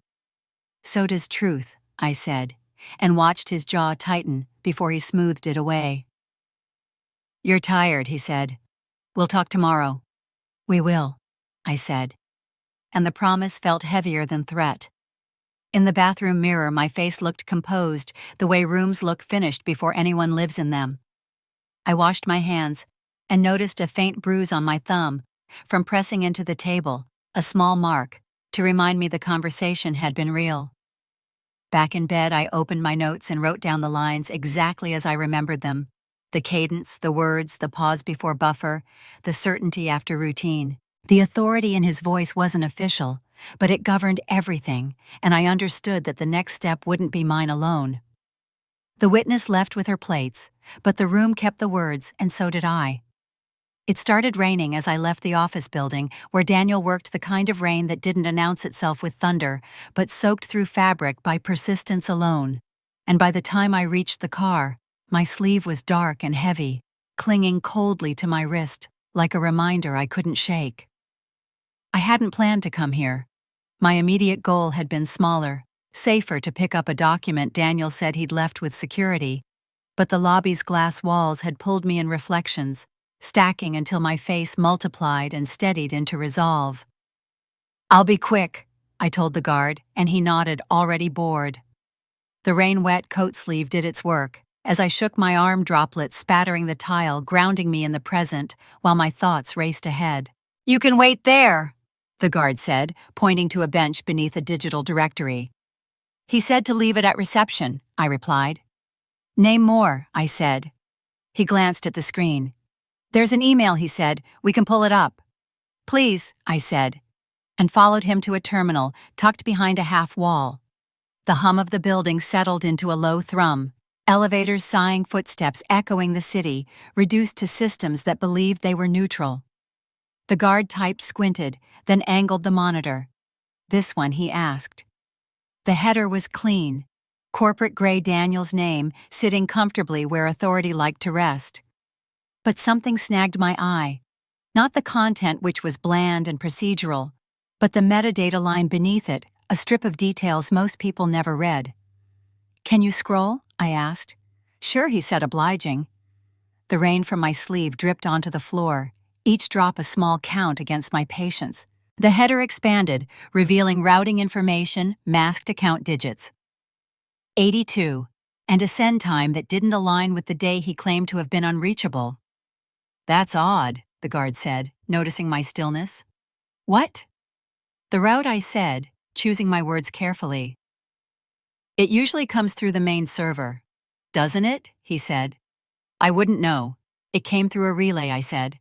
So does truth, I said, and watched his jaw tighten before he smoothed it away. You're tired, he said. We'll talk tomorrow. We will, I said. And the promise felt heavier than threat. In the bathroom mirror, my face looked composed, the way rooms look finished before anyone lives in them. I washed my hands and noticed a faint bruise on my thumb from pressing into the table, a small mark to remind me the conversation had been real. Back in bed, I opened my notes and wrote down the lines exactly as I remembered them. The cadence, the words, the pause before buffer, the certainty after routine. The authority in his voice wasn't official, but it governed everything, and I understood that the next step wouldn't be mine alone. The witness left with her plates, but the room kept the words, and so did I. It started raining as I left the office building, where Daniel worked, the kind of rain that didn't announce itself with thunder, but soaked through fabric by persistence alone. And by the time I reached the car, my sleeve was dark and heavy, clinging coldly to my wrist, like a reminder I couldn't shake. I hadn't planned to come here. My immediate goal had been smaller, safer, to pick up a document Daniel said he'd left with security, but the lobby's glass walls had pulled me in reflections, stacking until my face multiplied and steadied into resolve. I'll be quick, I told the guard, and he nodded, already bored. The rain-wet coat sleeve did its work, as I shook my arm, droplets spattering the tile, grounding me in the present, while my thoughts raced ahead. You can wait there, the guard said, pointing to a bench beneath a digital directory. He said to leave it at reception, I replied. Name more, I said. He glanced at the screen. There's an email, he said. We can pull it up. Please, I said, and followed him to a terminal tucked behind a half wall. The hum of the building settled into a low thrum, elevators sighing, footsteps echoing the city, reduced to systems that believed they were neutral. The guard typed, squinted, then angled the monitor. This one, he asked. The header was clean, corporate gray, Daniel's name sitting comfortably where authority liked to rest. But something snagged my eye. Not the content, which was bland and procedural, but the metadata line beneath it, a strip of details most people never read. Can you scroll? I asked. Sure, he said, obliging. The rain from my sleeve dripped onto the floor, each drop a small count against my patience. The header expanded, revealing routing information, masked account digits. 82, and a send time that didn't align with the day he claimed to have been unreachable. That's odd, the guard said, noticing my stillness. What? The route, I said, choosing my words carefully. It usually comes through the main server. Doesn't it? He said. I wouldn't know. It came through a relay, I said.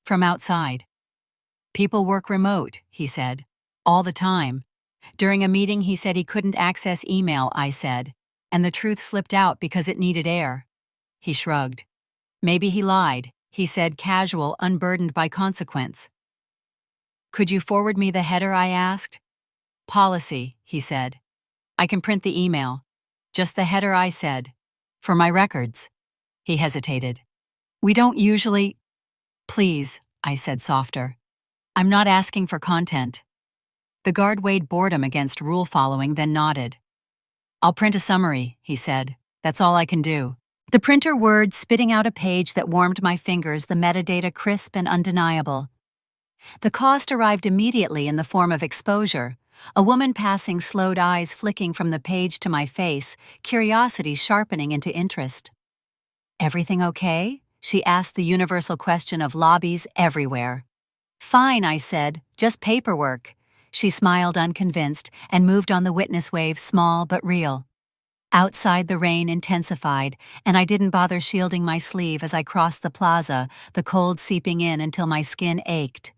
From outside. People work remote, he said. All the time. During a meeting, he said he couldn't access email, I said, and the truth slipped out because it needed air. He shrugged. Maybe he lied, he said, casual, unburdened by consequence. Could you forward me the header, I asked. Policy, he said. I can print the email. Just the header, I said. For my records. He hesitated. We don't usually. Please, I said softer. I'm not asking for content. The guard weighed boredom against rule following, then nodded. I'll print a summary, he said. That's all I can do. The printer whirred, spitting out a page that warmed my fingers, the metadata crisp and undeniable. The cost arrived immediately in the form of exposure. A woman passing, slowed eyes flicking from the page to my face, curiosity sharpening into interest. Everything okay? She asked the universal question of lobbies everywhere. Fine, I said, just paperwork. She smiled unconvinced and moved on the witness wave, small but real. Outside, the rain intensified, and I didn't bother shielding my sleeve as I crossed the plaza, the cold seeping in until my skin ached.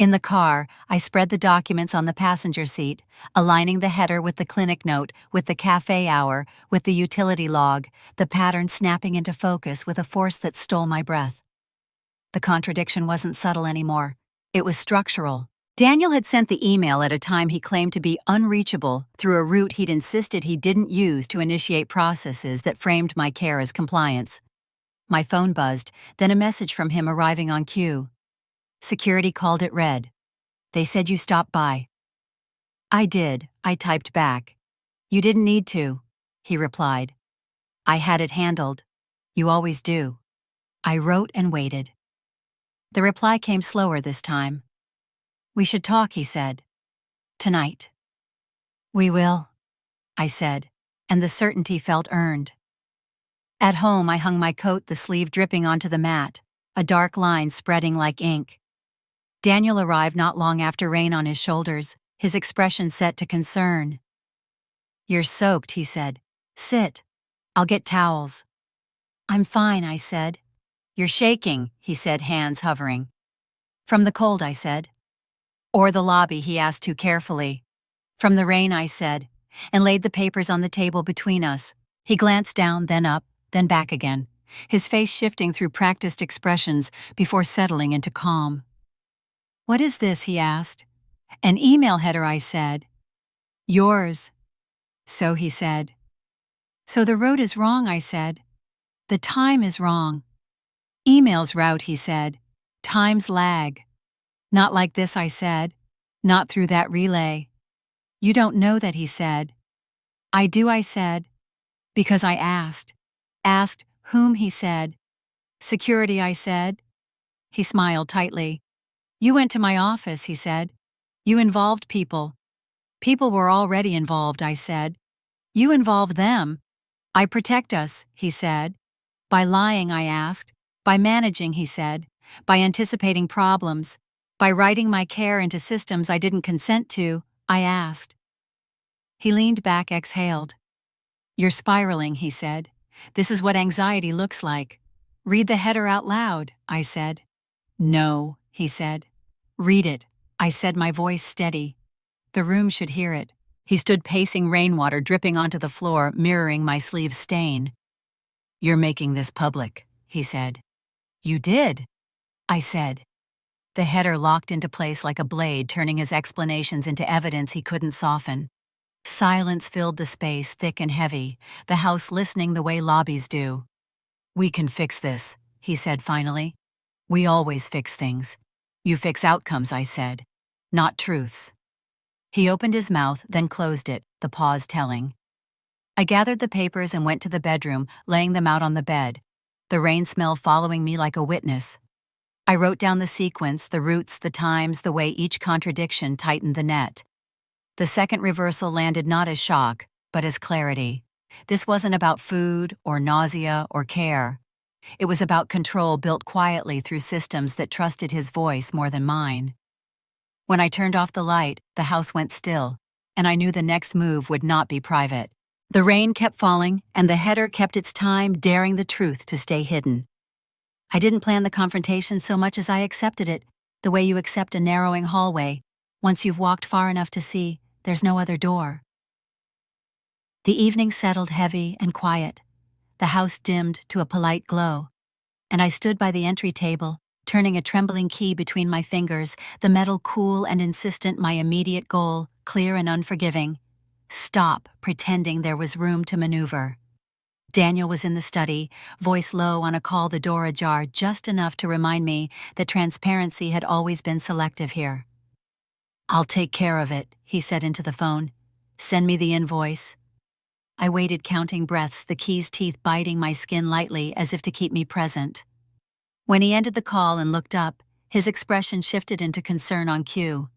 In the car, I spread the documents on the passenger seat, aligning the header with the clinic note, with the cafe hour, with the utility log, the pattern snapping into focus with a force that stole my breath. The contradiction wasn't subtle anymore. It was structural. Daniel had sent the email at a time he claimed to be unreachable through a route he'd insisted he didn't use to initiate processes that framed my care as compliance. My phone buzzed, then a message from him arriving on cue. Security called it red. They said you stopped by. I did, I typed back. You didn't need to, he replied. I had it handled. You always do. I wrote and waited. The reply came slower this time. We should talk, he said. Tonight. We will, I said, and the certainty felt earned. At home, I hung my coat, the sleeve dripping onto the mat, a dark line spreading like ink. Daniel arrived not long after, rain on his shoulders, his expression set to concern. You're soaked, he said. Sit. I'll get towels. I'm fine, I said. You're shaking, he said, hands hovering. From the cold, I said. Or the lobby, he asked too carefully. From the rain, I said, and laid the papers on the table between us. He glanced down, then up, then back again, his face shifting through practiced expressions before settling into calm. What is this, he asked. An email header, I said. Yours. So, he said. So the road is wrong, I said. The time is wrong. Email's route, he said. Time's lag. Not like this, I said. Not through that relay. You don't know that, he said. I do, I said. Because I asked. Asked whom, he said. Security, I said. He smiled tightly. You went to my office, he said. You involved people. People were already involved, I said. You involved them. I protect us, he said. By lying, I asked. By managing, he said. By anticipating problems. By writing my care into systems I didn't consent to, I asked. He leaned back, exhaled. You're spiraling, he said. This is what anxiety looks like. Read the header out loud, I said. No, he said. Read it, I said, my voice steady. The room should hear it. He stood pacing, rainwater dripping onto the floor, mirroring my sleeve stain. You're making this public, he said. You did, I said. The header locked into place like a blade, turning his explanations into evidence he couldn't soften. Silence filled the space, thick and heavy, the house listening the way lobbies do. We can fix this, he said finally. We always fix things. You fix outcomes, I said, not truths. He opened his mouth, then closed it, the pause telling. I gathered the papers and went to the bedroom, laying them out on the bed, the rain smell following me like a witness. I wrote down the sequence, the routes, the times, the way each contradiction tightened the net. The second reversal landed not as shock, but as clarity. This wasn't about food or nausea or care. It was about control built quietly through systems that trusted his voice more than mine. When I turned off the light, the house went still, and I knew the next move would not be private. The rain kept falling, and the header kept its time, daring the truth to stay hidden. I didn't plan the confrontation so much as I accepted it, the way you accept a narrowing hallway, once you've walked far enough to see there's no other door. The evening settled heavy and quiet. The house dimmed to a polite glow, and I stood by the entry table, turning a trembling key between my fingers, the metal cool and insistent, my immediate goal, clear and unforgiving. Stop pretending there was room to maneuver. Daniel was in the study, voice low on a call, the door ajar, just enough to remind me that transparency had always been selective here. "I'll take care of it," he said into the phone. "Send me the invoice." I waited, counting breaths, the key's teeth biting my skin lightly as if to keep me present. When he ended the call and looked up, his expression shifted into concern on cue.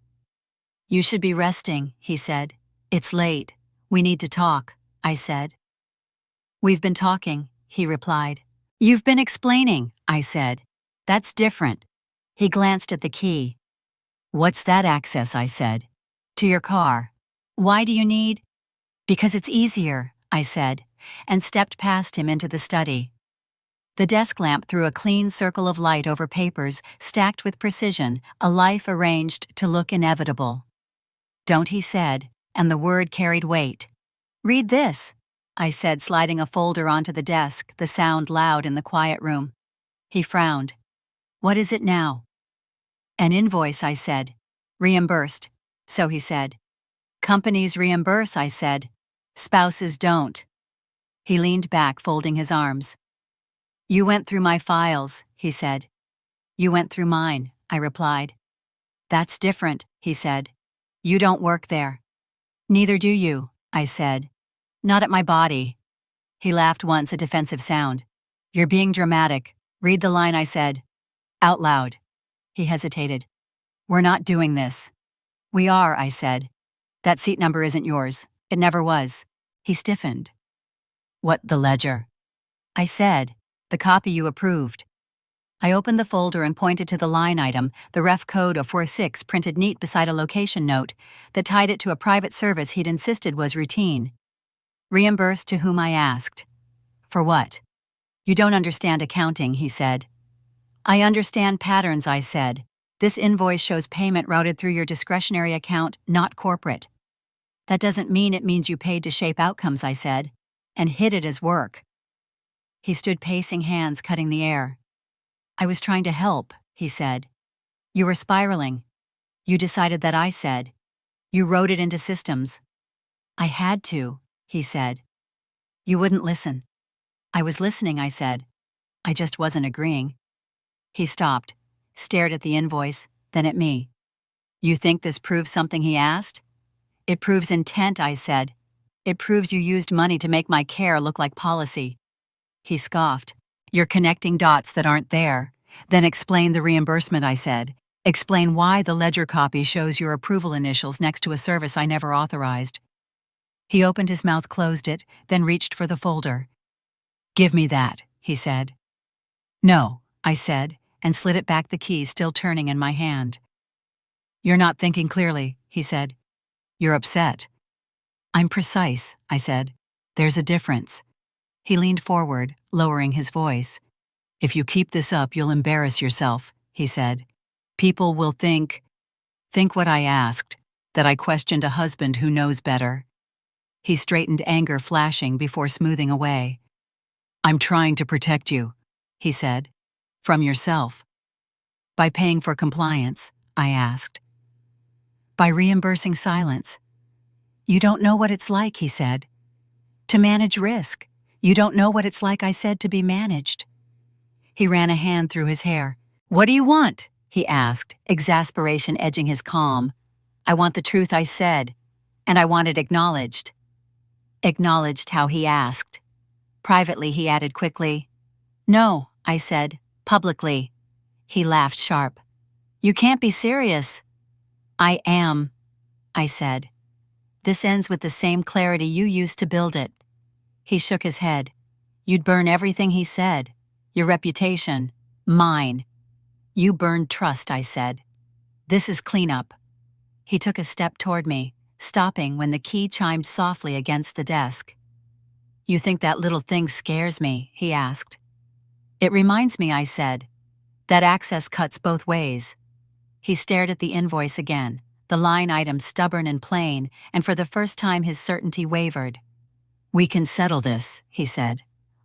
"You should be resting," he said. "It's late. We need to talk," I said. "We've been talking," he replied. "You've been explaining," I said. "That's different." He glanced at the key. "What's that access?" I said. "To your car." "Why do you need—" "Because it's easier," I said, and stepped past him into the study. The desk lamp threw a clean circle of light over papers stacked with precision, a life arranged to look inevitable. "Don't," he said, and the word carried weight. "Read this," I said, sliding a folder onto the desk, the sound loud in the quiet room. He frowned. "What is it now?" "An invoice," I said. "Reimbursed." "So," he said. "Companies reimburse," I said. "Spouses don't." He leaned back, folding his arms. "You went through my files," he said. "You went through mine," I replied. "That's different," he said. "You don't work there." "Neither do you," I said. "Not at my body." He laughed once, a defensive sound. "You're being dramatic. Read the line," I said. Out loud. He hesitated. "We're not doing this." "We are," I said. "That seat number isn't yours. It never was." He stiffened. "What, the ledger?" I said. "The copy you approved." I opened the folder and pointed to the line item, the ref code of 46 printed neat beside a location note that tied it to a private service he'd insisted was routine. "Reimbursed to whom?" I asked. "For what?" "You don't understand accounting," he said. "I understand patterns," I said. "This invoice shows payment routed through your discretionary account, not corporate." "That doesn't mean it means you paid to shape outcomes," I said, and hid it as work. He stood pacing, hands cutting the air. "I was trying to help," he said. "You were spiraling." "You decided that," I said. "You wrote it into systems." "I had to," he said. "You wouldn't listen." "I was listening," I said. "I just wasn't agreeing." He stopped, stared at the invoice, then at me. "You think this proves something?" he asked. "It proves intent," I said. "It proves you used money to make my care look like policy." He scoffed. "You're connecting dots that aren't there." "Then explain the reimbursement," I said. "Explain why the ledger copy shows your approval initials next to a service I never authorized." He opened his mouth, closed it, then reached for the folder. "Give me that," he said. "No," I said, and slid it back, the key still turning in my hand. "You're not thinking clearly," he said. "You're upset." "I'm precise," I said. "There's a difference." He leaned forward, lowering his voice. "If you keep this up, you'll embarrass yourself," he said. "People will think what I asked, that I questioned a husband who knows better." He straightened, anger flashing before smoothing away. "I'm trying to protect you," he said. "From yourself." "By paying for compliance?" I asked. "By reimbursing silence." "You don't know what it's like," he said. "To manage risk. You don't know what it's like," I said, "to be managed." He ran a hand through his hair. "What do you want?" he asked, exasperation edging his calm. "I want the truth," I said, "and I want it acknowledged." "Acknowledged how?" he asked. Privately, he added quickly. "No," I said, "publicly." He laughed sharp. "You can't be serious." "I am," I said. "This ends with the same clarity you used to build it." He shook his head. "You'd burn everything," he said. "Your reputation. Mine." "You burned trust," I said. "This is cleanup." He took a step toward me, stopping when the key chimed softly against the desk. "You think that little thing scares me?" he asked. "It reminds me," I said, "that access cuts both ways." He stared at the invoice again, the line item stubborn and plain, and for the first time his certainty wavered. "We can settle this," he said.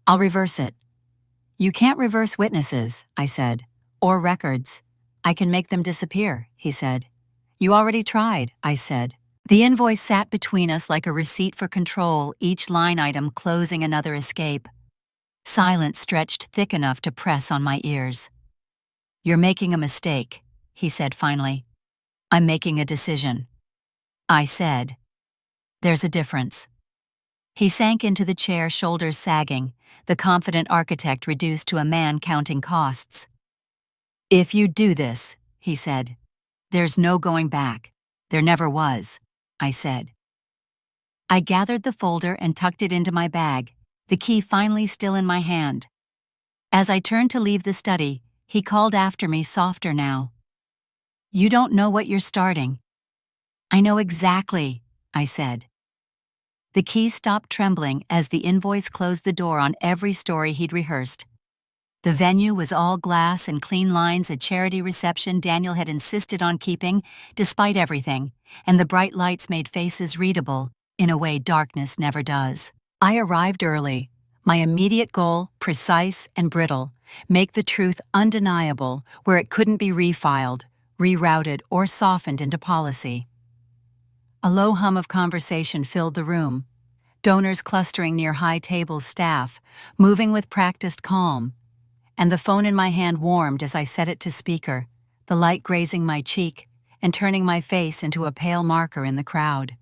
"I'll reverse it." "You can't reverse witnesses," I said, "or records." "I can make them disappear," he said. "You already tried," I said. The invoice sat between us like a receipt for control, each line item closing another escape. Silence stretched thick enough to press on my ears. "You're making a mistake," he said finally. "I'm making a decision." I said, "There's a difference." He sank into the chair, shoulders sagging, the confident architect reduced to a man counting costs. "If you do this," he said, "there's no going back. There never was," I said. I gathered the folder and tucked it into my bag, the key finally still in my hand. As I turned to leave the study, he called after me, softer now. "You don't know what you're starting." "I know exactly," I said. The key stopped trembling as the invoice closed the door on every story he'd rehearsed. The venue was all glass and clean lines, a charity reception Daniel had insisted on keeping, despite everything, and the bright lights made faces readable, in a way darkness never does. I arrived early. My immediate goal, precise and brittle, make the truth undeniable where it couldn't be refiled, rerouted, or softened into policy. A low hum of conversation filled the room. Donors clustering near high tables, staff, moving with practiced calm. And the phone in my hand warmed as I set it to speaker, the light grazing my cheek and turning my face into a pale marker in the crowd.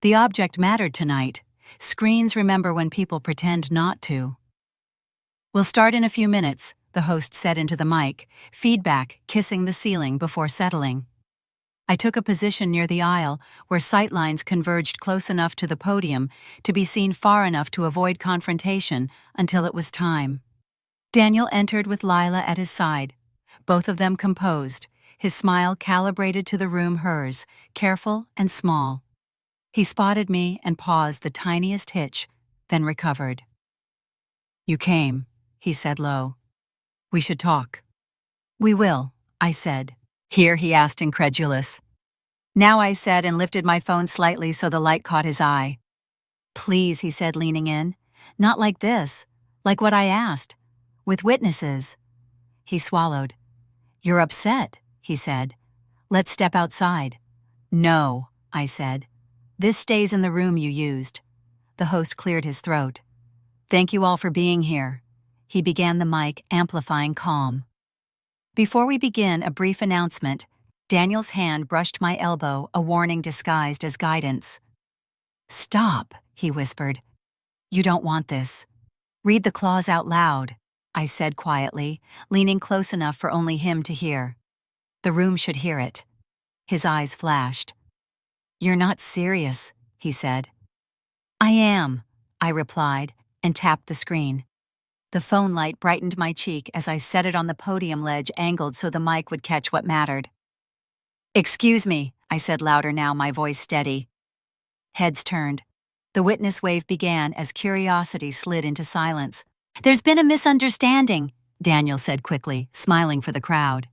The object mattered tonight. Screens remember when people pretend not to. "We'll start in a few minutes," the host said into the mic, feedback kissing the ceiling before settling. I took a position near the aisle where sightlines converged close enough to the podium to be seen far enough to avoid confrontation until it was time. Daniel entered with Lila at his side, both of them composed, his smile calibrated to the room, hers, careful and small. He spotted me and paused the tiniest hitch, then recovered. "You came," he said low. "We should talk." "We will," I said. "Here?" he asked, incredulous. "Now," I said, and lifted my phone slightly so the light caught his eye. "Please," he said, leaning in. "Not like this. Like what I asked. With witnesses." He swallowed. "You're upset," he said. "Let's step outside." "No," I said. "This stays in the room you used." The host cleared his throat. "Thank you all for being here." He began the mic, amplifying calm. "Before we begin, a brief announcement." Daniel's hand brushed my elbow, a warning disguised as guidance. "Stop," he whispered. "You don't want this. Read the clause out loud," I said quietly, leaning close enough for only him to hear. The room should hear it. His eyes flashed. "You're not serious," he said. "I am," I replied, and tapped the screen. The phone light brightened my cheek as I set it on the podium ledge, angled so the mic would catch what mattered. "Excuse me," I said louder now, my voice steady. Heads turned. The witness wave began as curiosity slid into silence. "There's been a misunderstanding," Daniel said quickly, smiling for the crowd.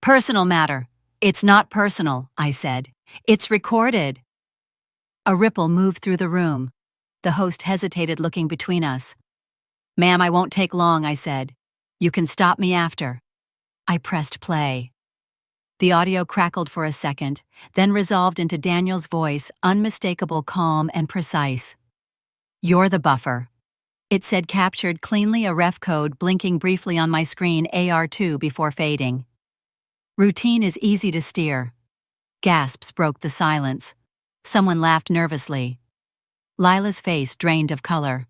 "Personal matter." "It's not personal," I said. "It's recorded." A ripple moved through the room. The host hesitated, looking between us. "Ma'am, I won't take long," I said. "You can stop me after." I pressed play. The audio crackled for a second, then resolved into Daniel's voice, unmistakable, calm, and precise. "You're the buffer." It said, captured cleanly, a ref code blinking briefly on my screen, AR2, before fading. Routine is easy to steer. Gasps broke the silence. Someone laughed nervously. Lila's face drained of color.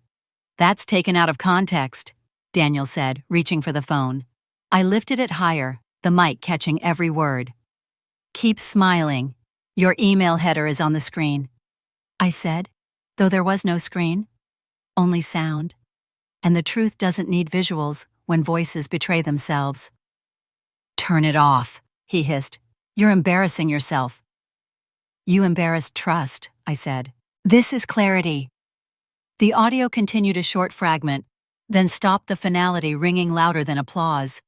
"That's taken out of context," Daniel said, reaching for the phone. I lifted it higher, the mic catching every word. "Keep smiling. Your email header is on the screen," I said, though there was no screen, only sound. And the truth doesn't need visuals when voices betray themselves. "Turn it off," he hissed. "You're embarrassing yourself." "You embarrassed trust," I said. "This is clarity." The audio continued a short fragment, then stopped, the finality ringing louder than applause.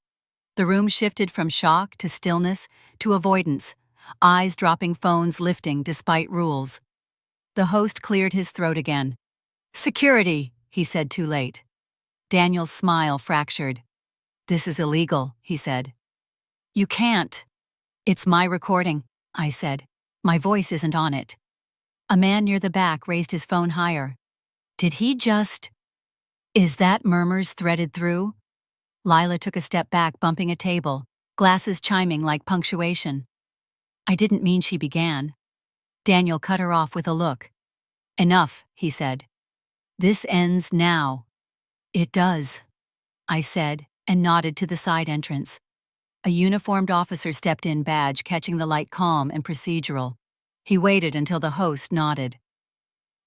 The room shifted from shock to stillness to avoidance, eyes dropping, phones lifting despite rules. The host cleared his throat again. "Security," he said too late. Daniel's smile fractured. "This is illegal," he said. "You can't." "It's my recording," I said. "My voice isn't on it." A man near the back raised his phone higher. Did he just... Is that murmurs threaded through? Lila took a step back, bumping a table, glasses chiming like punctuation. I didn't mean she began. Daniel cut her off with a look. Enough, he said. This ends now. It does, I said, and nodded to the side entrance. A uniformed officer stepped in, badge catching the light, calm and procedural. He waited until the host nodded.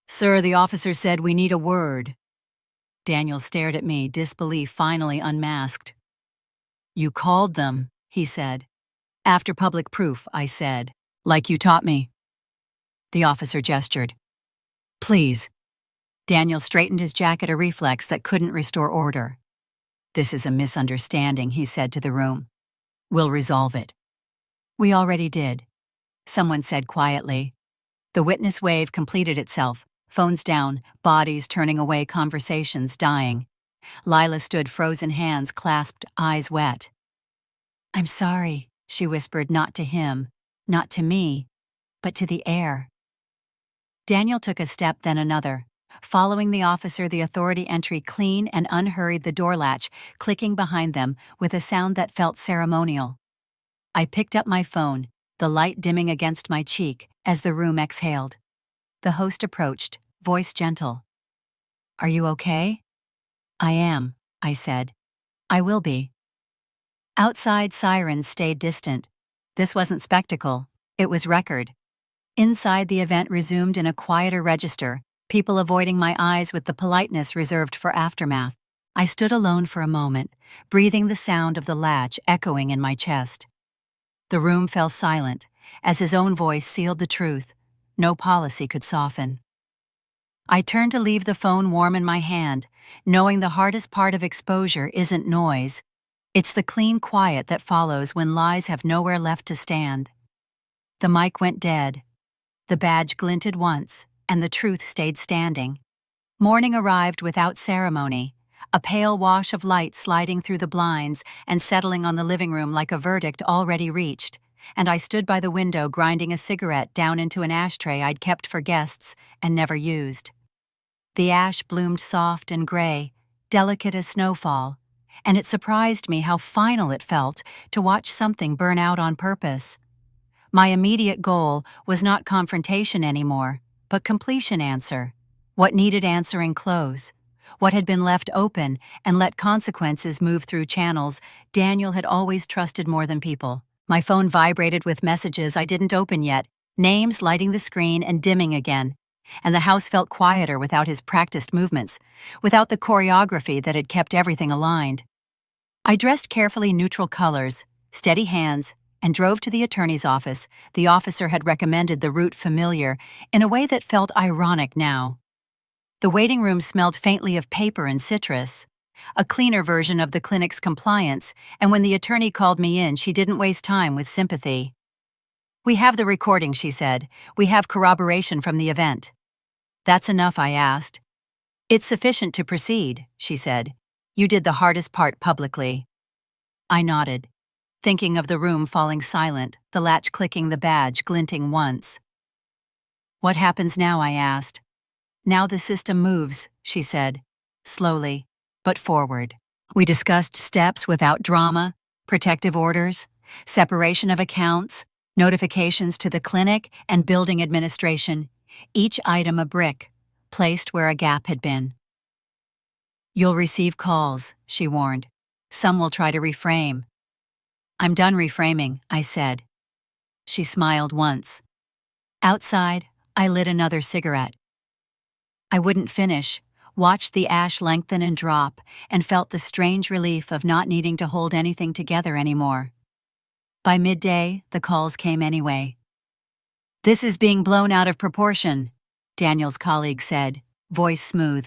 Sir, the officer said we need a word. Daniel stared at me, disbelief finally unmasked. You called them, he said. After public proof, I said. Like you taught me. The officer gestured. Please. Daniel straightened his jacket, a reflex that couldn't restore order. This is a misunderstanding, he said to the room. We'll resolve it. We already did, someone said quietly. The witness wave completed itself, phones down, bodies turning away, conversations dying. Lila stood, frozen hands clasped, eyes wet. I'm sorry, she whispered, not to him, not to me, but to the air. Daniel took a step, then another. Following the officer, the authority entry clean and unhurried, the door latch clicking behind them with a sound that felt ceremonial. I picked up my phone, the light dimming against my cheek as the room exhaled. The host approached, voice gentle. Are you okay? I am, I said. I will be. Outside, sirens stayed distant. This wasn't spectacle, it was record. Inside, the event resumed in a quieter register, people avoiding my eyes with the politeness reserved for aftermath. I stood alone for a moment, breathing the sound of the latch echoing in my chest. The room fell silent, as his own voice sealed the truth. No policy could soften. I turned to leave, the phone warm in my hand, knowing the hardest part of exposure isn't noise. It's the clean quiet that follows when lies have nowhere left to stand. The mic went dead. The badge glinted once, and the truth stayed standing. Morning arrived without ceremony, a pale wash of light sliding through the blinds and settling on the living room like a verdict already reached, and I stood by the window grinding a cigarette down into an ashtray I'd kept for guests and never used. The ash bloomed soft and gray, delicate as snowfall, and it surprised me how final it felt to watch something burn out on purpose. My immediate goal was not confrontation anymore, but completion. Answer. What needed answering, close. What had been left open and let consequences move through channels Daniel had always trusted more than people. My phone vibrated with messages I didn't open yet, names lighting the screen and dimming again. And the house felt quieter without his practiced movements, without the choreography that had kept everything aligned. I dressed carefully, neutral colors, steady hands, and drove to the attorney's office. The officer had recommended the route familiar in a way that felt ironic now. The waiting room smelled faintly of paper and citrus, a cleaner version of the clinic's compliance, and when the attorney called me in, she didn't waste time with sympathy. We have the recording, she said. We have corroboration from the event. That's enough, I asked. It's sufficient to proceed, she said. You did the hardest part publicly. I nodded, thinking of the room falling silent, the latch clicking, the badge glinting once. What happens now, I asked. Now the system moves, she said, slowly, but forward. We discussed steps without drama, protective orders, separation of accounts, notifications to the clinic and building administration, each item a brick, placed where a gap had been. You'll receive calls, she warned. Some will try to reframe. I'm done reframing, I said. She smiled once. Outside, I lit another cigarette. I wouldn't finish, watched the ash lengthen and drop, and felt the strange relief of not needing to hold anything together anymore. By midday, the calls came anyway. This is being blown out of proportion, Daniel's colleague said, voice smooth.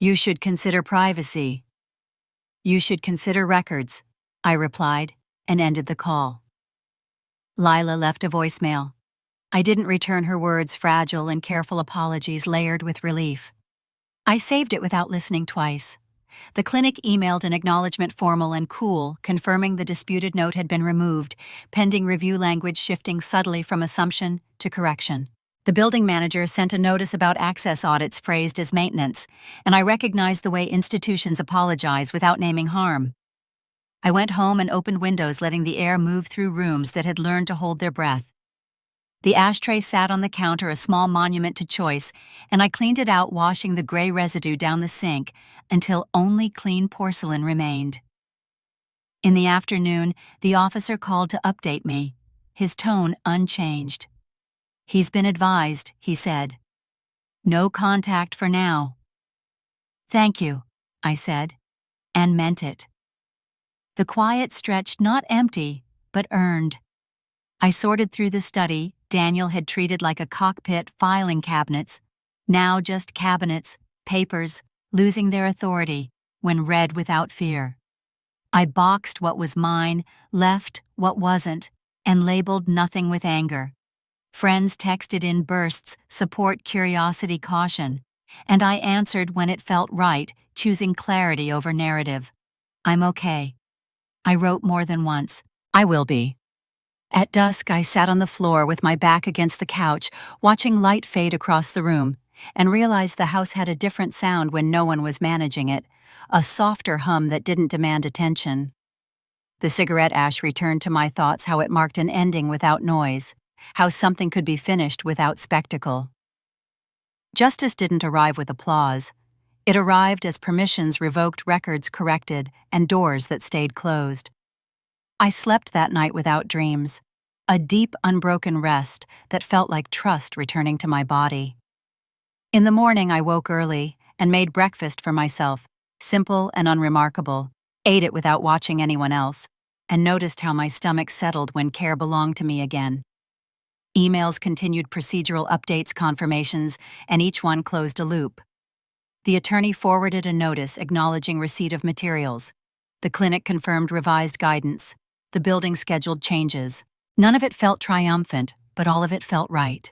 You should consider privacy. You should consider records, I replied, and ended the call. Lila left a voicemail. I didn't return her words, fragile and careful apologies layered with relief. I saved it without listening twice. The clinic emailed an acknowledgement, formal and cool, confirming the disputed note had been removed, pending review, language shifting subtly from assumption to correction. The building manager sent a notice about access audits phrased as maintenance, and I recognized the way institutions apologize without naming harm. I went home and opened windows, letting the air move through rooms that had learned to hold their breath. The ashtray sat on the counter, a small monument to choice, and I cleaned it out, washing the gray residue down the sink until only clean porcelain remained. In the afternoon, the officer called to update me, his tone unchanged. "He's been advised," he said. "No contact for now." "Thank you," I said, and meant it. The quiet stretched not empty, but earned. I sorted through the study Daniel had treated like a cockpit, filing cabinets, now just cabinets, papers, losing their authority when read without fear. I boxed what was mine, left what wasn't, and labeled nothing with anger. Friends texted in bursts, support, curiosity, caution, and I answered when it felt right, choosing clarity over narrative. "I'm okay." I wrote more than once. "I will be." At dusk, I sat on the floor with my back against the couch, watching light fade across the room, and realized the house had a different sound when no one was managing it, a softer hum that didn't demand attention. The cigarette ash returned to my thoughts, how it marked an ending without noise, how something could be finished without spectacle. Justice didn't arrive with applause. It arrived as permissions revoked, records corrected, and doors that stayed closed. I slept that night without dreams, a deep, unbroken rest that felt like trust returning to my body. In the morning, I woke early and made breakfast for myself, simple and unremarkable, ate it without watching anyone else, and noticed how my stomach settled when care belonged to me again. Emails continued, procedural updates, confirmations, and each one closed a loop. The attorney forwarded a notice acknowledging receipt of materials. The clinic confirmed revised guidance. The building scheduled changes. None of it felt triumphant, but all of it felt right.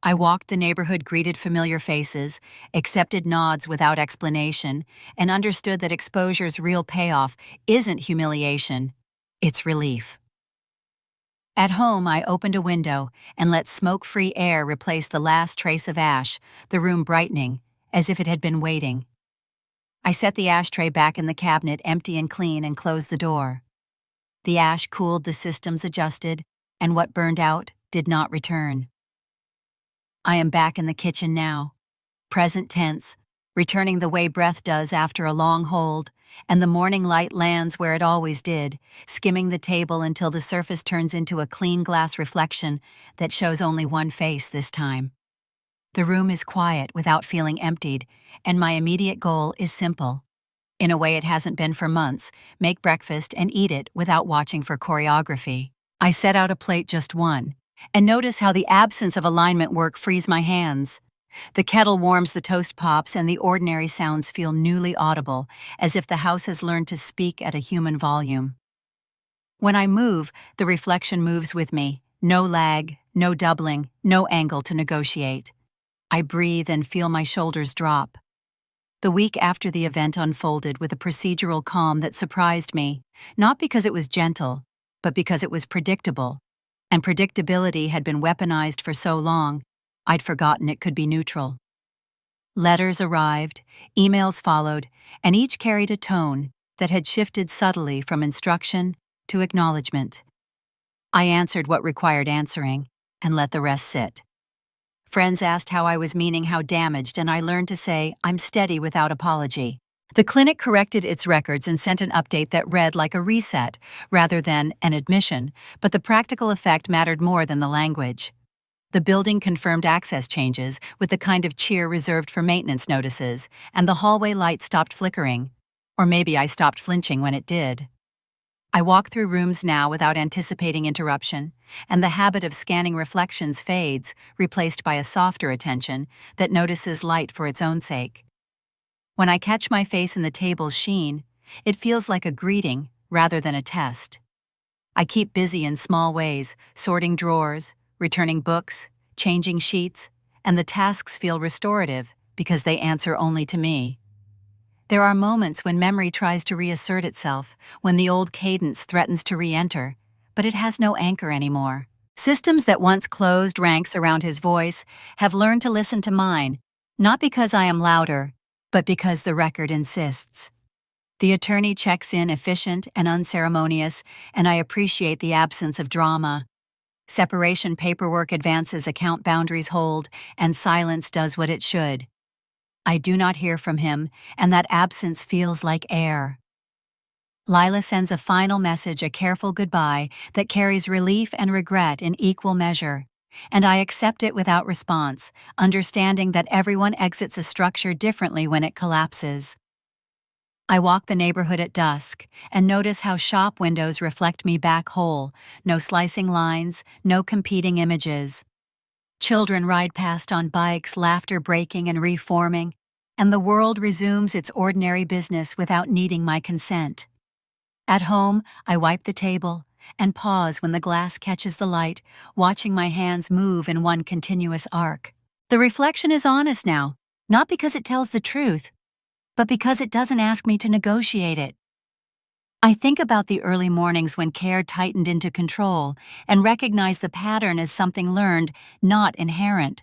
I walked the neighborhood, greeted familiar faces, accepted nods without explanation, and understood that exposure's real payoff isn't humiliation, it's relief. At home, I opened a window and let smoke-free air replace the last trace of ash, the room brightening, as if it had been waiting. I set the ashtray back in the cabinet, empty and clean, and closed the door. The ash cooled, the systems adjusted, and what burned out did not return. I am back in the kitchen now, present tense, returning the way breath does after a long hold, and the morning light lands where it always did, skimming the table until the surface turns into a clean glass reflection that shows only one face this time. The room is quiet without feeling emptied, and my immediate goal is simple. In a way it hasn't been for months, make breakfast and eat it without watching for choreography. I set out a plate, just one, and notice how the absence of alignment work frees my hands. The kettle warms, the toast pops, and the ordinary sounds feel newly audible, as if the house has learned to speak at a human volume. When I move, the reflection moves with me. No lag, no doubling, no angle to negotiate. I breathe and feel my shoulders drop. The week after the event unfolded with a procedural calm that surprised me, not because it was gentle, but because it was predictable. And predictability had been weaponized for so long, I'd forgotten it could be neutral. Letters arrived, emails followed, and each carried a tone that had shifted subtly from instruction to acknowledgement. I answered what required answering and let the rest sit. Friends asked how I was, meaning how damaged, and I learned to say, "I'm steady," without apology. The clinic corrected its records and sent an update that read like a reset rather than an admission, but the practical effect mattered more than the language. The building confirmed access changes with the kind of cheer reserved for maintenance notices, and the hallway light stopped flickering. Or maybe I stopped flinching when it did. I walk through rooms now without anticipating interruption, and the habit of scanning reflections fades, replaced by a softer attention that notices light for its own sake. When I catch my face in the table's sheen, it feels like a greeting rather than a test. I keep busy in small ways, sorting drawers, returning books, changing sheets, and the tasks feel restorative because they answer only to me. There are moments when memory tries to reassert itself, when the old cadence threatens to re-enter, but it has no anchor anymore. Systems that once closed ranks around his voice have learned to listen to mine, not because I am louder, but because the record insists. The attorney checks in efficient and unceremonious, and I appreciate the absence of drama. Separation paperwork advances account boundaries hold, and silence does what it should. I do not hear from him, and that absence feels like air. Lila sends a final message, a careful goodbye that carries relief and regret in equal measure, and I accept it without response, understanding that everyone exits a structure differently when it collapses. I walk the neighborhood at dusk and notice how shop windows reflect me back whole, no slicing lines, no competing images. Children ride past on bikes, laughter breaking and reforming, and the world resumes its ordinary business without needing my consent. At home, I wipe the table and pause when the glass catches the light, watching my hands move in one continuous arc. The reflection is honest now, not because it tells the truth, but because it doesn't ask me to negotiate it. I think about the early mornings when care tightened into control and recognize the pattern as something learned, not inherent.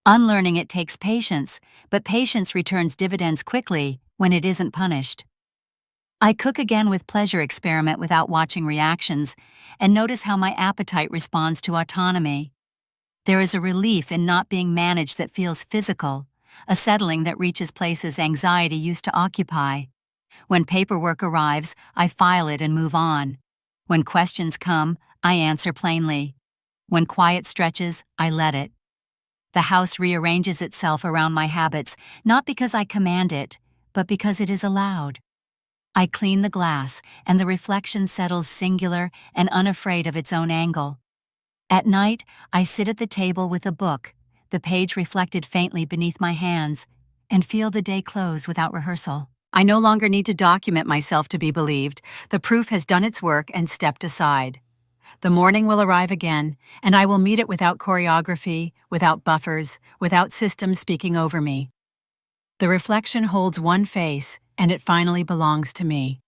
Unlearning it takes patience, but patience returns dividends quickly when it isn't punished. I cook again with pleasure, experiment without watching reactions, and notice how my appetite responds to autonomy. There is a relief in not being managed that feels physical, a settling that reaches places anxiety used to occupy. When paperwork arrives, I file it and move on. When questions come, I answer plainly. When quiet stretches, I let it. The house rearranges itself around my habits, not because I command it, but because it is allowed. I clean the glass, and the reflection settles singular and unafraid of its own angle. At night, I sit at the table with a book, the page reflected faintly beneath my hands, and feel the day close without rehearsal. I no longer need to document myself to be believed. The proof has done its work and stepped aside. The morning will arrive again, and I will meet it without choreography, without buffers, without systems speaking over me. The reflection holds one face, and it finally belongs to me.